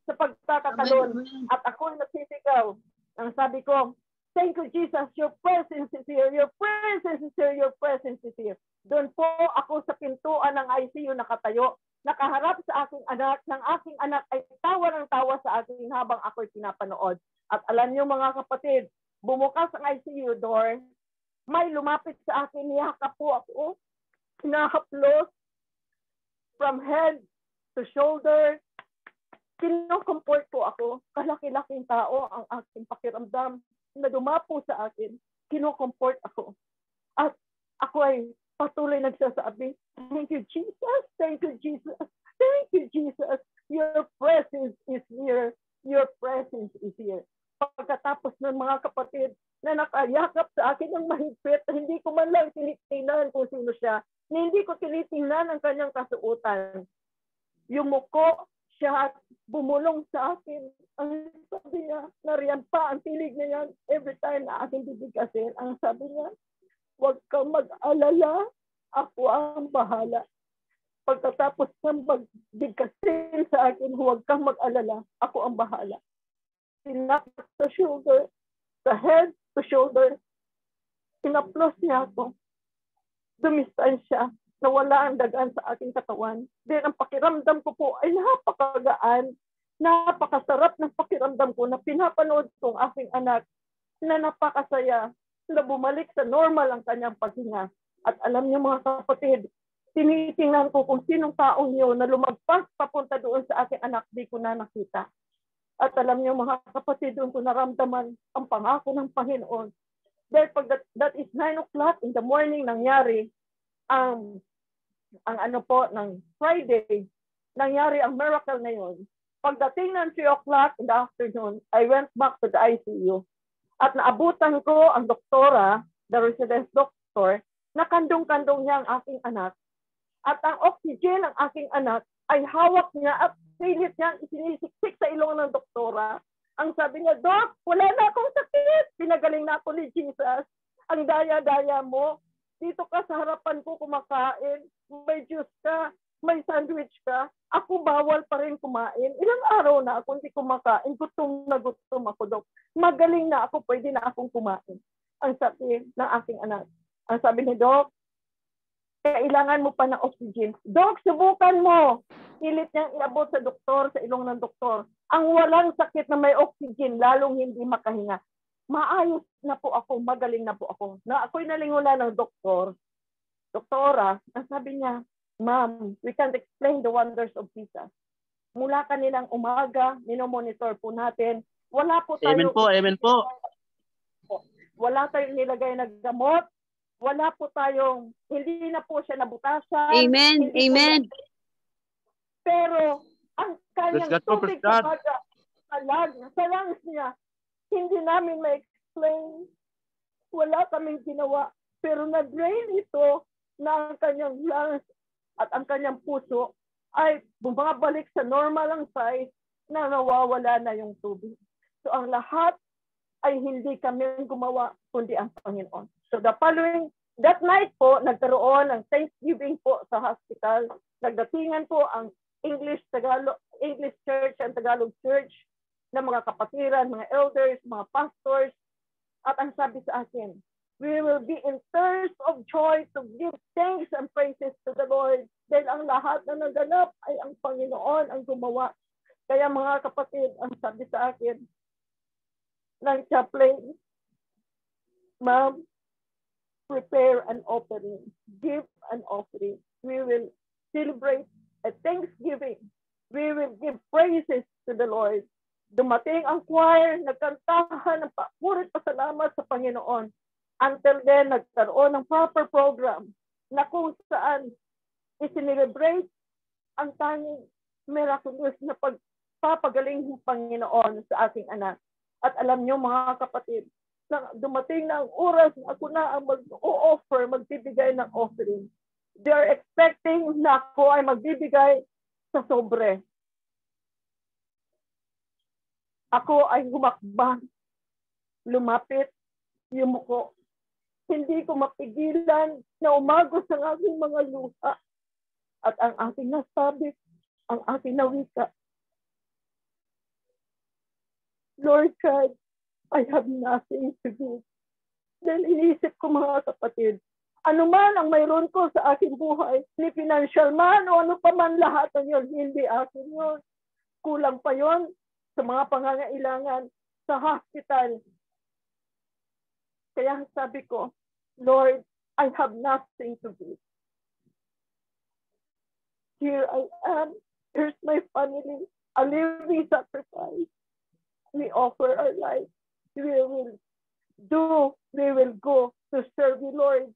sa pagkakatalon. At ako'y nagsisigaw. Ang sabi ko, thank you Jesus, your presence is here, your presence is here, your presence is here. Doon po ako sa pintuan ng ICU nakatayo, nakaharap sa aking anak, ng aking anak ay tawa ng tawa sa akin habang ako'y pinapanood. At alam niyo mga kapatid, bumukas ang ICU door, may lumapit sa akin, niyakap po ako, hinahaplos from head to shoulder. Kinocomport po ako, kalaki-laking tao ang aking pakiramdam na dumapo sa akin, kinocomport ako. At ako ay patuloy nagsasabi, thank you Jesus, thank you Jesus, thank you Jesus, your presence is here, your presence is here. Pagkatapos ng mga kapatid na nakayakap sa akin ng mahigpit, hindi ko man lang tinitingnan kung sino siya, hindi ko tinitingnan ang kanyang kasuotan. Yumuko siya at bumulong sa akin. Ang sabi niya, nariyan pa ang tilig na yan every time na aking bibigasin. Ang sabi niya, huwag kang mag-alala, ako ang bahala. Pagkatapos ng magbigkasin sa akin, huwag kang mag-alala, ako ang bahala. Sinakot sa shoulder, sa head to shoulder, pinaplos niya ako. Dumistan siya, nawala ang dagaan sa aking katawan. Then ang pakiramdam ko po ay napakagaan, napakasarap ng pakiramdam ko na pinapanood ko ang aking anak na napakasaya na bumalik sa normal ang kanyang paghinga. At alam niyo mga kapatid, tinitingnan ko kung sinong taong yun na lumagpas papunta doon sa aking anak, di ko na nakita. At alam niyo mga kapatid, doon ko naramdaman ang pangako ng Panginoon. Dahil pag that is 9 o'clock in the morning nangyari, ang ano po, ng Friday, nangyari ang miracle na yun. Pagdating ng 3 o'clock in the afternoon, I went back to the ICU. At naabutan ko ang doktora, the residence doctor, na kandong-kandong niya ang aking anak. At ang oxygen ng aking anak ay hawak niya at pilit niya isinisiksik sa ilong ng doktora. Ang sabi niya, Doc, wala na akong sakit. Pinagaling na ako ni Jesus. Ang daya-daya mo. Dito ka sa harapan ko kumakain. May juice ka. May sandwich ka. Ako bawal pa rin kumain. Ilang araw na ako hindi kumakain. Gutom na gutom ako, Doc. Magaling na ako. Pwede na akong kumain. Ang sabi ng aking anak. Ang sabi ni Doc, kailangan mo pa ng oxygen. Doc, subukan mo. Pilit niyang iabot sa doktor, sa ilong ng doktor. Ang walang sakit na may oxygen, lalong hindi makahinga. Maayos na po ako, magaling na po ako. Na ako'y nalingula ng doktor. Doktora, ang sabi niya, Ma'am, we can't explain the wonders of Jesus. Mula kanilang umaga, minomonitor po natin. Wala po tayo. Amen po, amen po. Wala tayong nilagay na gamot. Wala po tayong, hindi na po siya nabutasan. Amen, amen. Pero, ang kanyang tubig sa baga, sa lungs niya, hindi namin ma-explain. Wala kaming ginawa. Pero na-drain ito na ang kanyang lungs at ang kanyang puso ay bumabalik sa normal ang size na nawawala na yung tubig. So, ang lahat ay hindi kami gumawa, kundi ang Panginoon. So the following, that night po, nagkaroon ng Thanksgiving po sa hospital. Nagdatingan po ang English Church and Tagalog Church na mga kapatiran, mga elders, mga pastors. At ang sabi sa akin, we will be in thirst of joy to give thanks and praises to the Lord. Dahil ang lahat na naganap ay ang Panginoon ang gumawa. Kaya mga kapatid, ang sabi sa akin ng chaplain, Ma'am, prepare an offering. Give an offering. We will celebrate a Thanksgiving. We will give praises to the Lord. Dumating ang choir, nagkantahan ng papurit pasalamat sa Panginoon. Until then, nagkaroon ng proper program na kung saan isinelebrate ang tanging miraculous na pagpapagaling ng Panginoon sa aking anak. At alam niyo mga kapatid, na dumating na ang oras na ako na ang mag-o-offer, magbibigay ng offering. They are expecting na ako ay magbibigay sa sobre. Ako ay humakbang, lumapit, yumuko Hindi ko mapigilan na umagos ang aking mga luha at ang aking nasabi, ang aking nawika. Lord God, I have nothing to do. Dahil inisip ko mga kapatid, ano man ang mayroon ko sa aking buhay, ni financial man o ano pa man lahat ng yun, hindi akin yun. Kulang pa yun sa mga pangangailangan sa hospital. Kaya sabi ko, Lord, I have nothing to do. Here I am. Here's my family. A living sacrifice. We offer our life. We will go to serve you, Lord,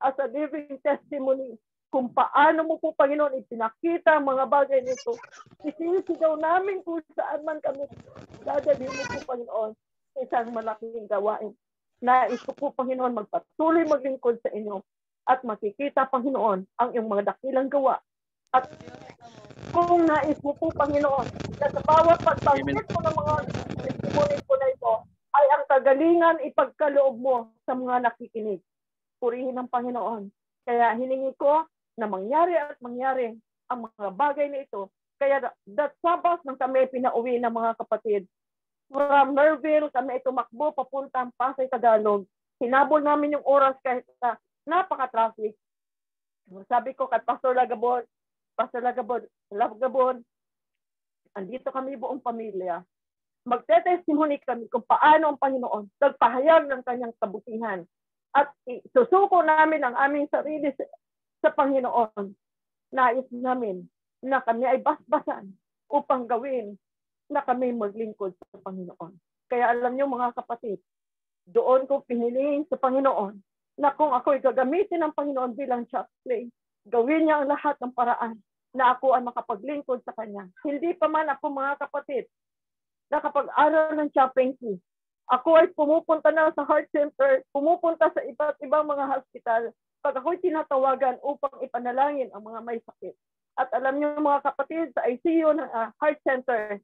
as a living testimony kung paano mo po, Panginoon, ipinakita ang mga bagay nito. Isisigaw namin kung saan man kami dadalhin mo po, Panginoon, sa isang malaking gawain. Nais ko po, Panginoon, magpatuloy maglingkod sa inyo at makikita, Panginoon, ang iyong mga dakilang gawa. At kung nais mo po, Panginoon, na sa bawat pagbanggit mo ng mga testimony ko na ito, ay ang kagalingan ipagkaloob mo sa mga nakikinig. Purihin ng Panginoon. Kaya hiningi ko na mangyari at mangyari ang mga bagay na ito. Kaya that Sabbath nang kami pinauwi ng mga kapatid, from Merville, kami tumakbo papuntang Pasay, Tagalog. Hinabol namin yung oras kahit na napaka-traffic. Sabi ko kay Pastor Lagabon, andito kami buong pamilya. Magte-testimony kami kung paano ang Panginoon nagpahayag ng kanyang kabutihan. At susuko namin ang aming sarili sa Panginoon. Nais namin na kami ay basbasan upang gawin na kami maglingkod sa Panginoon. Kaya alam niyo mga kapatid, doon ko piniling sa Panginoon na kung ako'y gagamitin ng Panginoon bilang chaplain, gawin niya ang lahat ng paraan na ako ay makapaglingkod sa Kanya. Hindi pa man ako mga kapatid nakapag-aral ng chaplaincy. Ako ay pumupunta na sa heart center, pumupunta sa iba't ibang mga hospital pag ako'y tinatawagan upang ipanalangin ang mga may sakit. At alam niyo mga kapatid, sa ICU ng heart center,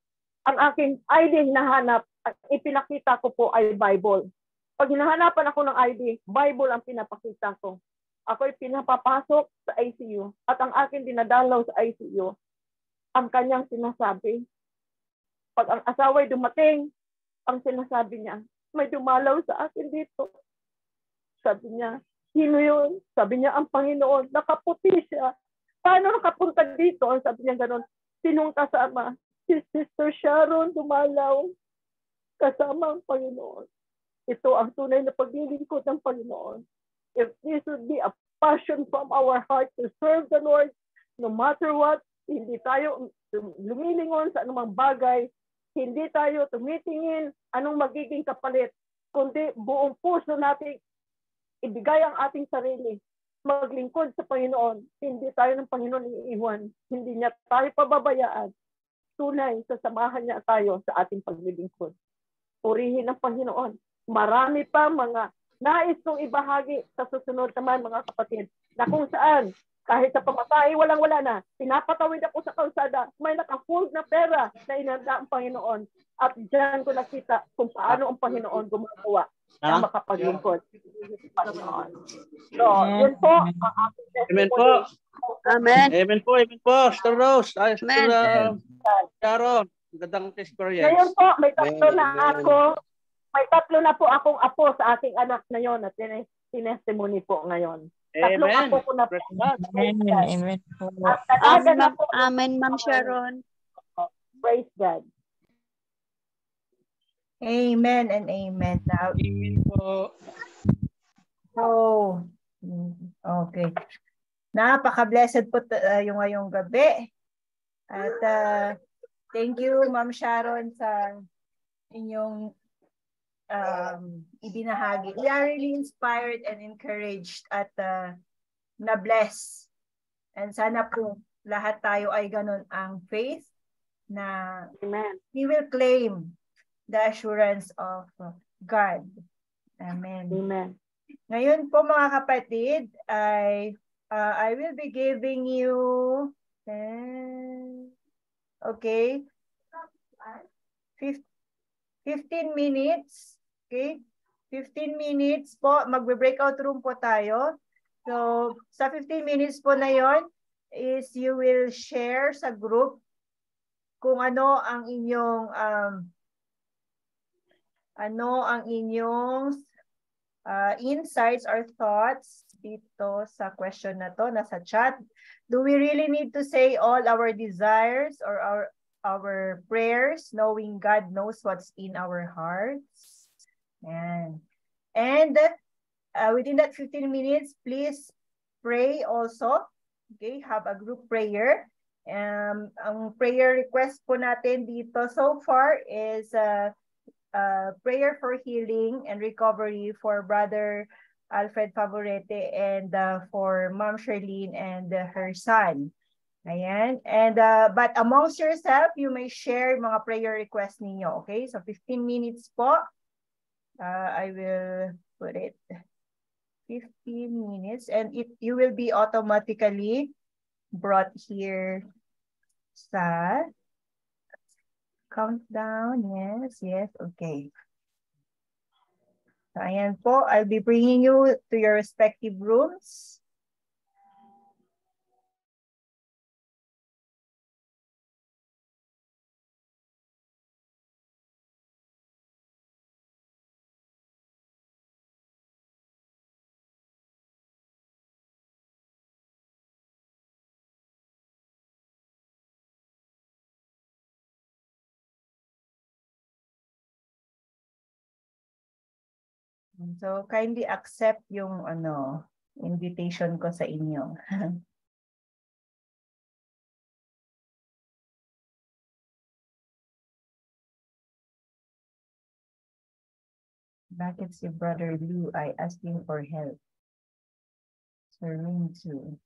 ang aking ID hinahanap, at ipinakita ko po ay Bible. Pag hinahanapan ako ng ID, Bible ang pinapakita ko. Ako'y pinapapasok sa ICU at ang aking dinadalaw sa ICU, ang kanyang sinasabi. Pag ang asawa'y dumating, ang sinasabi niya, may dumalaw sa akin dito. Sabi niya, sino yun? Sabi niya, ang Panginoon, nakaputi siya. Paano nakapunta dito? Ang sabi niya gano'n, sinong kasama? Si Sister Sharon dumalaw kasama ang Panginoon. Ito ang tunay na paglilingkod ng Panginoon. If this would be a passion from our heart to serve the Lord, no matter what, hindi tayo lumilingon sa anumang bagay, hindi tayo tumitingin anong magiging kapalit, kundi buong puso natin ibigay ang ating sarili, maglingkod sa Panginoon. Hindi tayo ng Panginoon iiwan, hindi niya tayo pababayaan. Tunay, sasamahan niya tayo sa ating paglilingkod. Purihin ang Panginoon. Marami pa mga nais kong ibahagi sa susunod naman mga kapatid, na kung saan kahit sa pamatay, walang-wala na. Pinapatawid ako sa kalsada. May naka-fold na pera na inanda ang Panginoon. At diyan ko nakita kung paano ang Panginoon gumagawa na makapaglingkod. So, yun po. Amen po. Amen. Amen po. Amen po. Sister Rose. Sister Sharon. Magandang experience. Ngayon po, may tatlo na ako. May tatlo na po akong apo sa aking anak na yon at tinestimony po ngayon. Tatlong Amen. apo ko na po. Amen. Amen, Ma'am Sharon. Praise God. Amen and amen. Now, Amen po. so, okay. Napaka-blessed po yung ngayong gabi. At thank you, Ma'am Sharon, sa inyong ibinahagi. We are really inspired and encouraged at na-bless. And sana po lahat tayo ay ganun ang faith na Amen. we will claim the assurance of God. Amen. Amen. Ngayon po mga kapatid, I will be giving you 15 minutes. Okay? 15 minutes po, magbe-breakout room po tayo. So, sa 15 minutes po na yon is you will share sa group kung ano ang inyong insights or thoughts dito sa question na to, nasa chat. Do we really need to say all our desires or our prayers, knowing God knows what's in our hearts? And within that 15 minutes, please pray also. Okay, have a group prayer. Ang prayer request po natin dito so far is prayer for healing and recovery for Brother Alfred Favorete and for Ma'am Charlene and her son. Ayan. And but amongst yourself, you may share mga prayer requests ninyo. Okay? So 15 minutes po. I will put it 15 minutes and you will be automatically brought here sa countdown. Yes. Okay. So, ayan po. I'll be bringing you to your respective rooms. So kindly accept yung invitation ko sa inyo. Bakit si Brother Lou ay asking for help? Sir Ring too.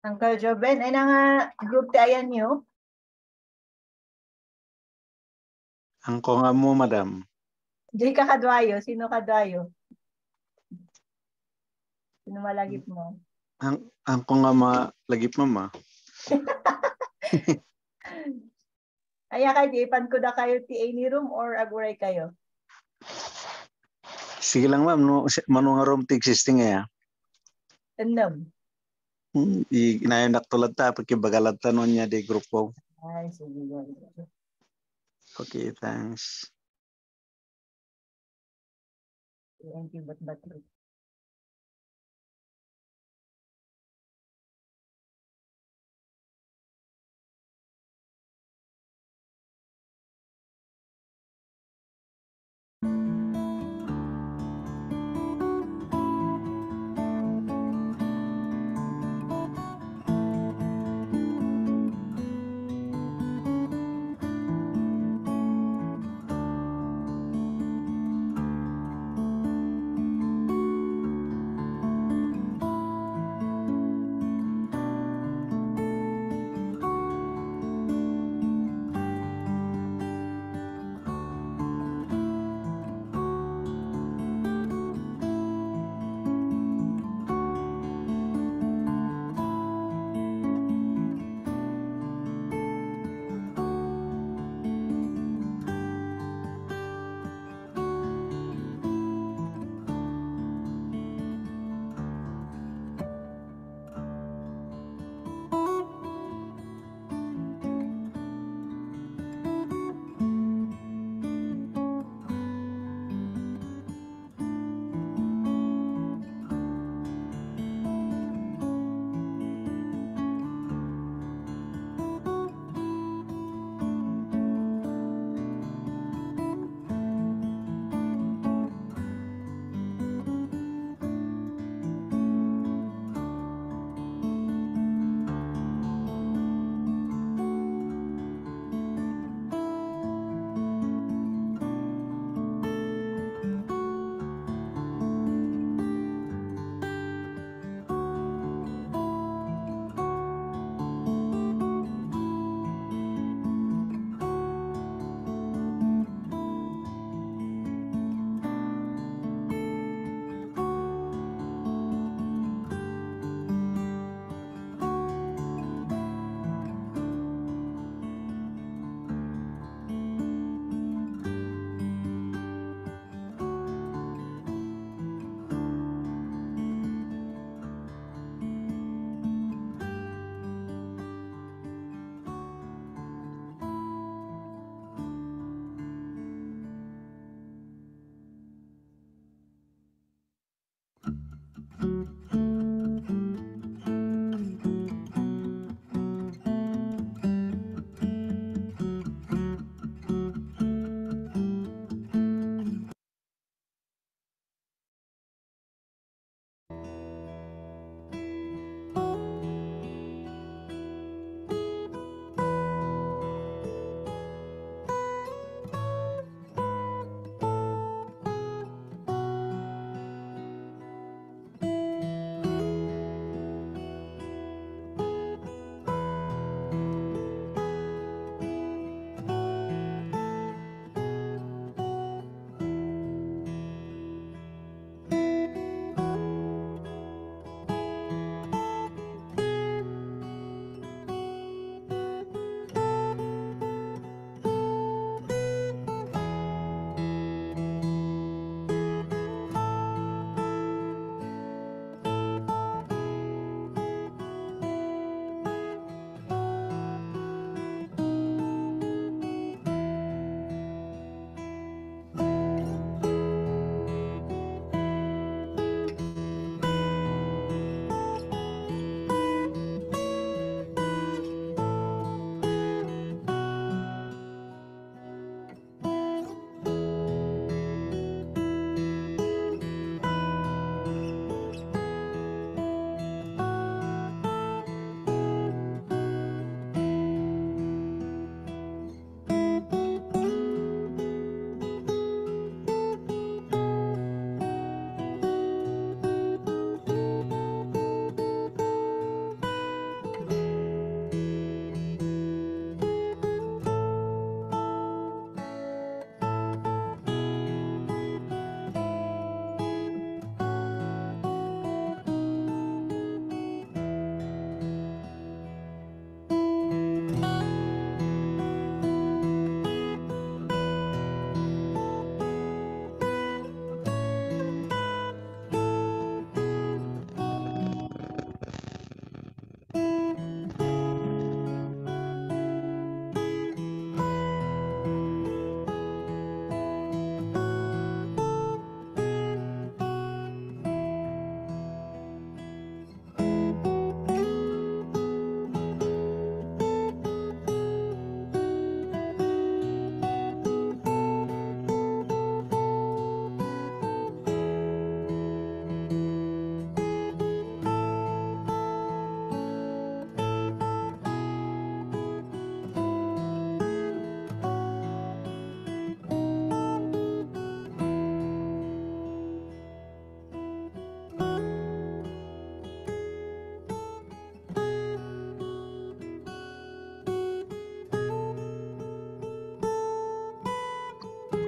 Uncle Joben, ay nga group ti ayan nyo? Ang ko nga mo, madam. Di ka kadwayo. Sino kadwayo? Sino malagip mo? Ang ko nga malagip mama. Aya ka, ipan ko na kayo ti any room or aguray kayo? Sige lang ma'am, no, manong room ti existing ya. Enam. Inayon tulad ta, pagkibagalat tanon niya di grupo. Ay, sige. Okay, thanks. Thank you, but.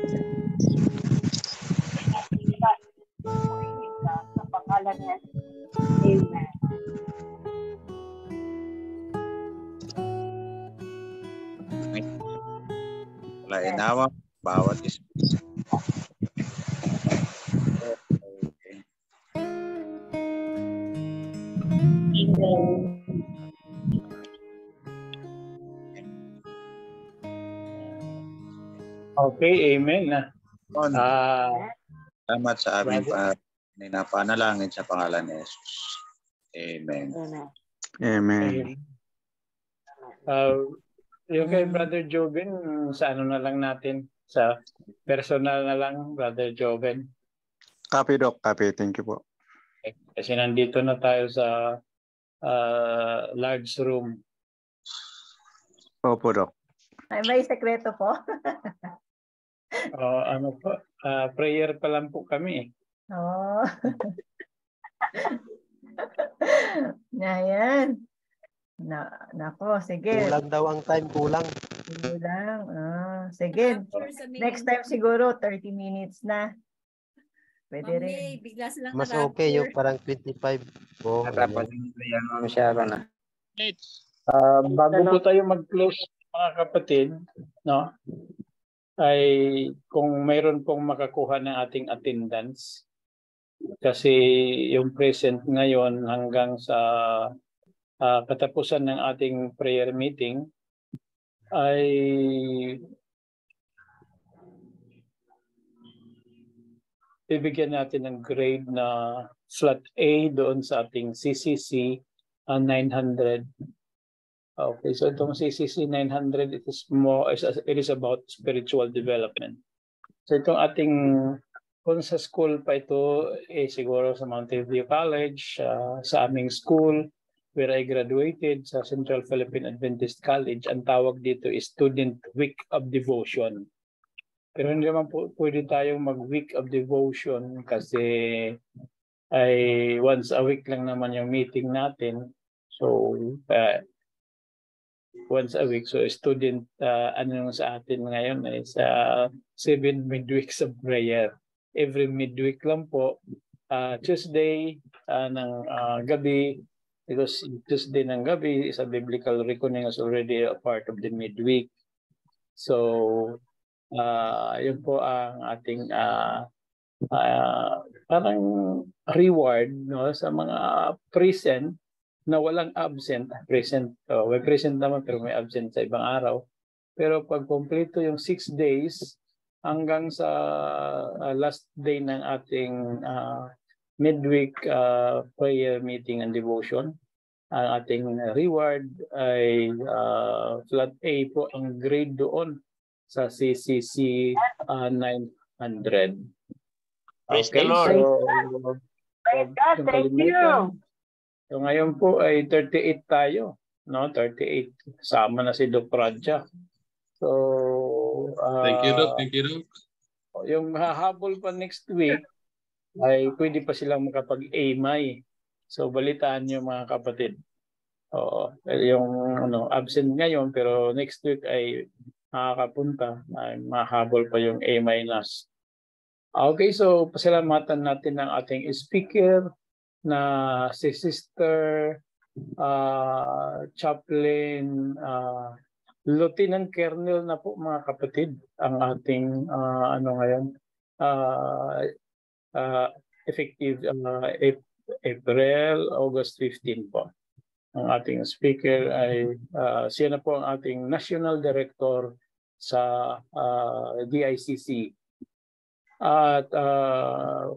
Sa pangalan niya. Amen. Wala inawa, bawat isa. Okay, amen. Salamat sa aming pinapanalangin sa pangalan ni Jesus. Amen. Amen. Yung kay Brother Joven, sa ano na lang natin, sa personal na lang, Brother Joven. Copy, Doc. Copy. Thank you po. Kasi nandito na tayo sa large room. Opo, Doc. May sekreto po. Ano po, prayer pa lang po kami. Oh. Yan. Nako, sige. Kulang daw ang time, kulang. Kulang. Sige. Next time siguro 30 minutes na. Pwede rin. Bigla silang Mas okay yung parang 25. Natapos yung Sharon na. Bago po tayo mag-close, mga kapatid, no? Ay kung mayroon pong makakuha ng ating attendance, kasi yung present ngayon hanggang sa katapusan ng ating prayer meeting ay bibigyan natin ng grade na flat A doon sa ating CCC 900. Okay, so itong CCC 900, it is about spiritual development. So itong ating, kung sa school pa ito, siguro sa Mountain View College, sa aming school, where I graduated sa Central Philippine Adventist College, ang tawag dito is Student Week of Devotion. Pero hindi naman pwede tayong mag-Week of Devotion kasi ay once a week lang naman yung meeting natin. So, once a week. So student, ano sa atin ngayon is 7 midweeks of prayer. Every midweek lang po. Tuesday ng gabi, because Tuesday ng gabi is a biblical reckoning is already a part of the midweek. So, yun po ang ating parang reward, no, sa mga present na walang absent. Present, may present naman pero may absent sa ibang araw. Pero pag kompleto yung 6 days hanggang sa last day ng ating midweek prayer meeting and devotion, ang ating reward ay flat A po ang grade doon sa CCC 900. Praise the Lord. Praise God, thank you. So ngayon po ay 38 tayo, no? 38. Sama na si Doc Radja. So, thank you, Doc. Thank you, Doc. Yung hahabol pa next week ay pwede pa silang makapag-AMI. So balitaan niyo mga kapatid. Oo, yung absent ngayon pero next week ay makakapunta, ay mahabol pa yung A-. Okay, so pasalamatan natin ang ating speaker na si Sister Chaplain Lieutenant Colonel na po mga kapatid ang ating effective August 15 po. Ang ating speaker ay siya na po ang ating National Director sa DICC. At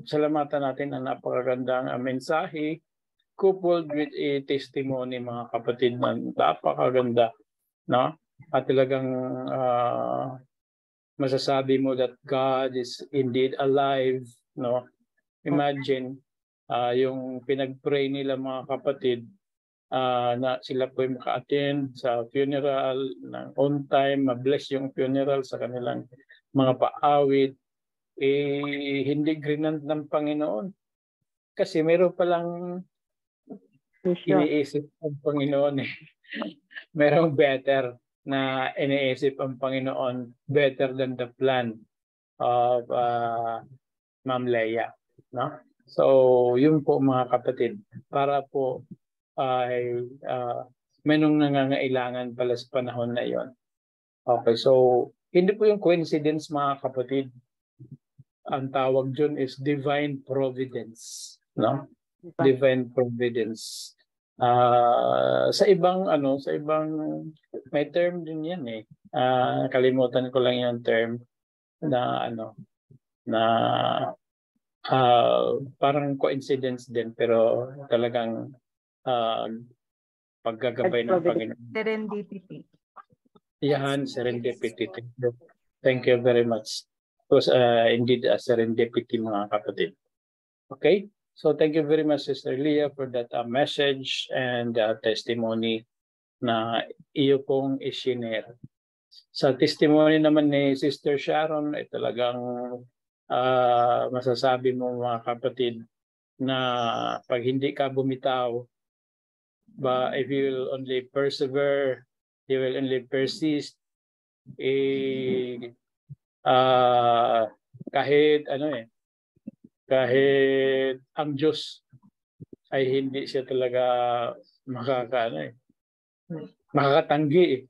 salamatan natin ang napakagandang mensahe coupled with a testimony mga kapatid na napakaganda, no? At talagang masasabi mo that God is indeed alive, no? Imagine yung pinag-pray nila mga kapatid na sila po ay maka-attend sa funeral ng on time, ma-bless yung funeral sa kanilang mga paawit. Hindi grinant ng Panginoon. Kasi meron palang iniisip ang Panginoon. Merong better na iniisip ang Panginoon, better than the plan. of Ma'am Leia, no? So, yun po mga kapatid, para po ay may nung nangangailangan pala sa panahon na yon. Okay, so hindi po yung coincidence mga kapatid. Ang tawag dyan is divine providence, no? Divine providence. Sa ibang may term din yan eh. Kalimutan ko lang yung term na parang coincidence din pero talagang paggagabay ng Panginoon. Serendipity. Yan, serendipity. Thank you very much. It was indeed a serendipity mga kapatid. Okay? So thank you very much, Sister Leah, for that message and testimony na iyo pong isinare. Sa testimony naman ni Sister Sharon, ay talagang masasabi mo mga kapatid na pag hindi ka bumitaw, but if you will only persevere, you will only persist, kahit ang Diyos ay hindi siya talaga makakatanggi,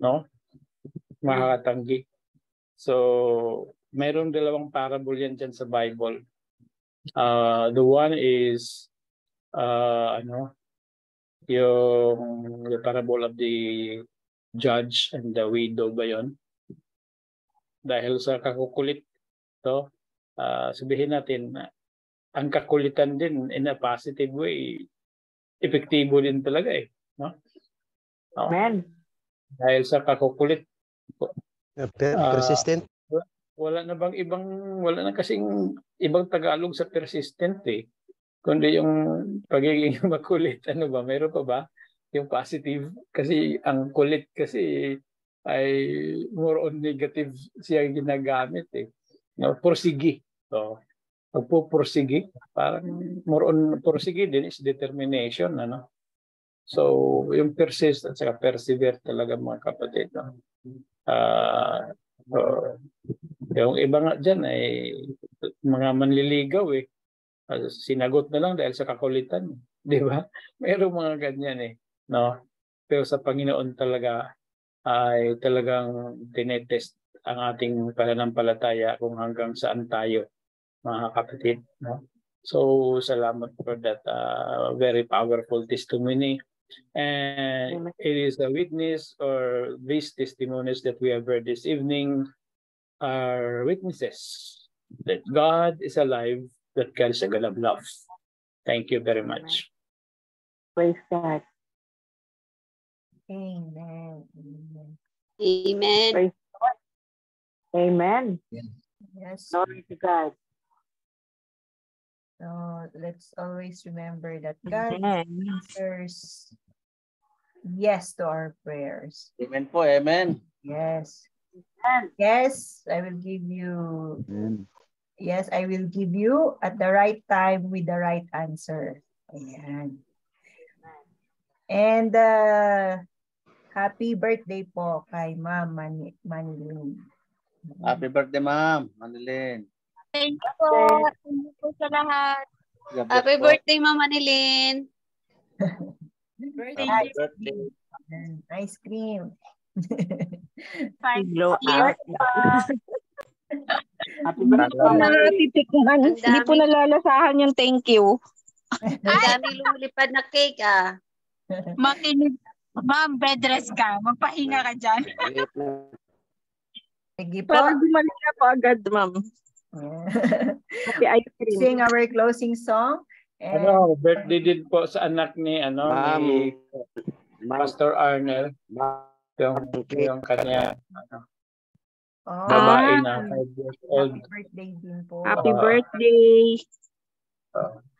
no? Makakatanggi. So, mayroong dalawang parable yan dyan sa Bible. The one is yung the parable of the judge and the widow ba yun? Dahil sa kakukulit to, sabihin natin ang kakulitan din in a positive way, epektibo din talaga eh, no? Amen. Dahil sa kakukulit, persistent. wala na kasing ibang Tagalog sa persistent eh. Kundi yung pagiging makulit, meron pa ba? Yung positive, kasi ang kulit kasi ay more on negative siya ginagamit eh. No, porsigi. So, pagpupursigi, parang more on porsigi din is determination, ano? So, yung persist at saka persevere talaga mga kapatid. No? Yung iba nga dyan ay mga manliligaw eh. Sinagot na lang dahil sa kakulitan. Di ba? Mayroong mga ganyan eh. No? Pero sa Panginoon talaga ay talagang tinetest ang ating pananampalataya kung hanggang saan tayo, mga kapatid. No? So, salamat for that very powerful testimony. And it is a witness, or these testimonies that we have heard this evening are witnesses that God is alive, that God is a God of love. Thank you very much. Praise God. Amen. Amen. Praise God. Amen. Yes. Glory to God. So let's always remember that God answers yes to our prayers. Amen po, amen. Yes. Yes, I will give you. Yes, I will give you at the right time with the right answer. Ayan. And happy birthday po kay Ma'am Manilyn. Happy birthday, Ma'am Manilyn. Thank you po. Thank you po sa lahat. Happy birthday, Mama Nilin. Happy birthday. Ice cream. Blow out. Happy birthday. Hindi po nalalasahan yung thank you. Ang dami lumilipad na cake ah. Makinig. Ma'am, bed rest ka. Magpahinga ka dyan. Sige po. Parang bumalik na po agad, ma'am. Happy ice cream. Sing our closing song. And Birthday din po sa anak ni ni Pastor Arnel. Yung kanya babae na 5 years old. Happy birthday din po. Happy birthday.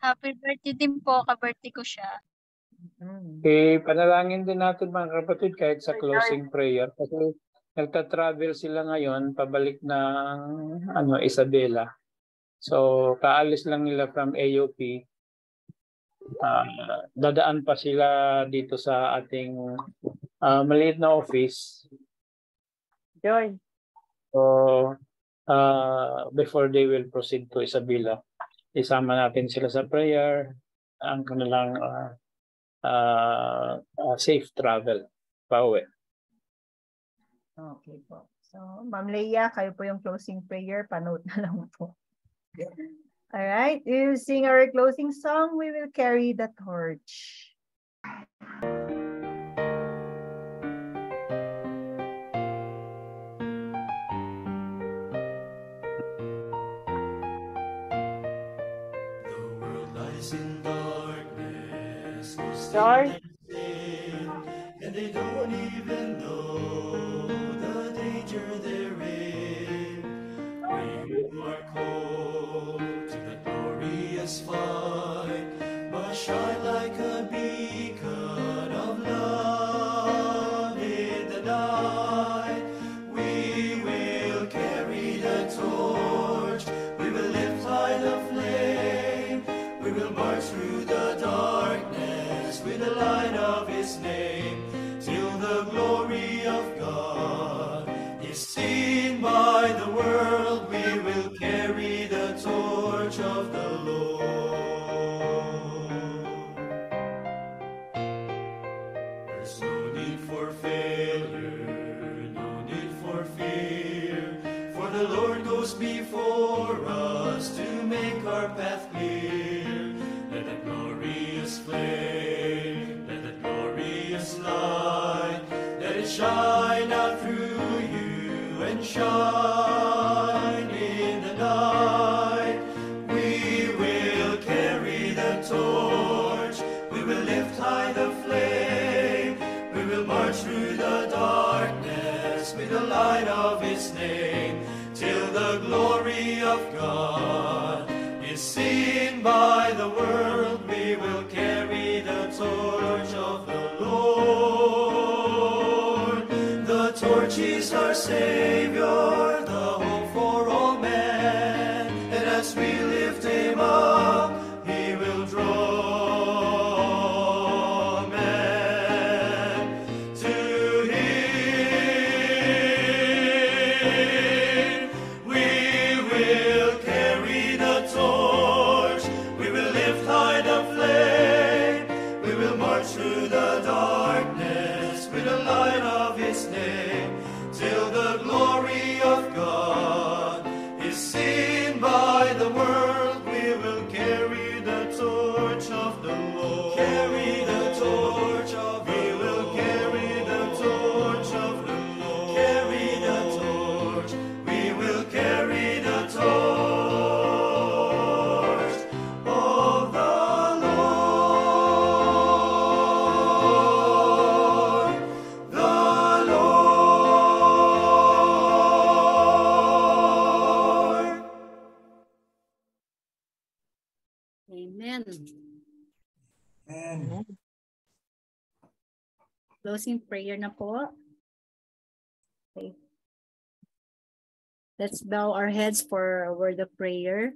Happy birthday din po. Ka-birthday ko siya. Panalangin din natin mga kapatid kahit sa closing prayer. Kasi nagta-travel sila ngayon pabalik ng Isabela. So kaalis lang nila from AUP. Dadaan pa sila dito sa ating maliit na office. Joy. So before they will proceed to Isabela. Isama natin sila sa prayer, ang kanilang safe travel pauwi. Okay po. So, Ma'am Leia, kayo po yung closing prayer. Panood na lang po. All right. We will sing our closing song. We will carry the torch. In darkness, George? and they don't even know the danger they're in. We who are called to the glorious fight must shine like a beacon of love in the night. We will carry the torch, we will lift high the flame, we will march through the darkness with the light of His name, till the glory of God is seen by the world. We will carry the torch of the Lord. There's no need for failure, no need for fear, for the Lord goes before us to make our path clear. Let the glorious flame, let the glorious light, let it shine out through you and shine in the night. We will carry the torch, we will lift high the flame, we will march through the darkness with the light of His name, till the glory of God is seen by the world. We will carry the torch of the Lord. The torch is our Savior, the hope for all men, and as we lift Him up, He will draw men to Him. We will carry the torch, we will lift high the flame, we will march through the darkness with the light of His name, till the glory of God is seen by the world. We will carry the torch of the Lord. Carry the torch of the Lord. We will carry the torch of the Lord. Carry the torch. We will carry the torch of the Lord. The Lord. Amen. Amen. Closing prayer na po. Okay. Let's bow our heads for a word of prayer.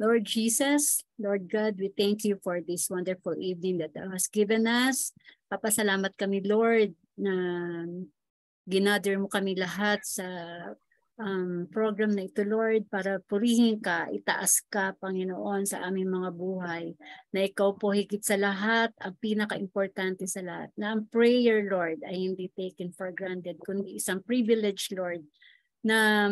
Lord Jesus, Lord God, we thank you for this wonderful evening that thou hast given us. Papasalamat kami, Lord, na ginather mo kami lahat sa program na ito, Lord, para purihin ka, itaas ka, Panginoon, sa aming mga buhay, na ikaw po higit sa lahat, ang pinaka-importante sa lahat, na ang prayer, Lord, ay hindi taken for granted, kundi isang privilege, Lord, na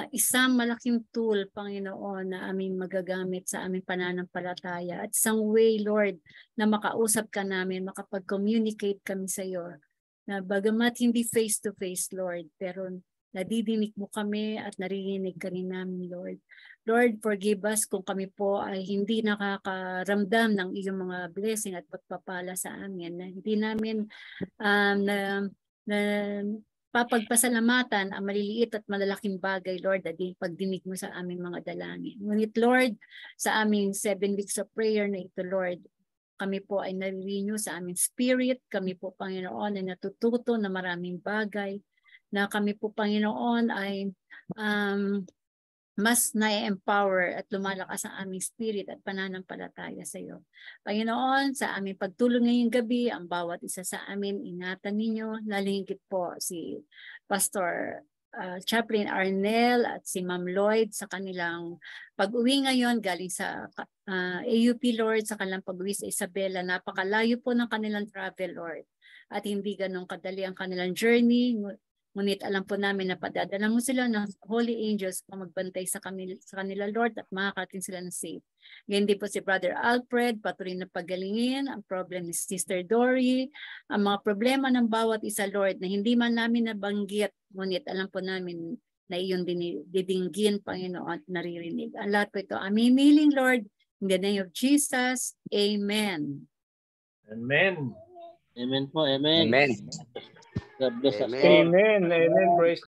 isang malaking tool, Panginoon, na aming magagamit sa aming pananampalataya, at isang way, Lord, na makausap ka namin, makapag-communicate kami sa iyo, na bagamat hindi face-to-face, Lord, pero nadidinig mo kami at naririnig ka rin namin, Lord. Lord, forgive us kung kami po ay hindi nakakaramdam ng iyong mga blessing at pagpapala sa amin, na hindi namin na papagpasalamatan ang maliliit at malalaking bagay, Lord, at pagdinig mo sa aming mga dalangin. Ngunit, Lord, sa aming 7 weeks of prayer na ito, Lord, kami po ay nare-renew sa aming spirit, kami po, Panginoon, ay natututo na maraming bagay, na kami po, Panginoon, ay mas na-empower at lumalakas ang aming spirit at pananampalataya sa iyo. Panginoon, sa aming pagtulong ngayong gabi, ang bawat isa sa amin, ingatan ninyo, lalingkit po si Pastor Chaplain Arnel at si Ma'am Lloyd sa kanilang pag-uwi ngayon galing sa AUP, Lord, sa kanilang pag-uwi sa Isabela. Napakalayo po ng kanilang travel, Lord. At hindi ganun kadali ang kanilang journey. Ngunit alam po namin na padadala mo sila ng holy angels para magbantay sa kanila, Lord, at makakating sila ng safe. Ngayon din po si Brother Alfred, patuloy na pagalingin. Ang problem ni Sister Dory, ang mga problema ng bawat isa, Lord, na hindi man namin nabanggit, ngunit alam po namin na iyon didinggin, Panginoon, at naririnig. Ang lahat po ito, aming hiling, Lord, in the name of Jesus, Amen. Amen. Amen po, amen. Amen. God bless us all. Amen. Amen. Praise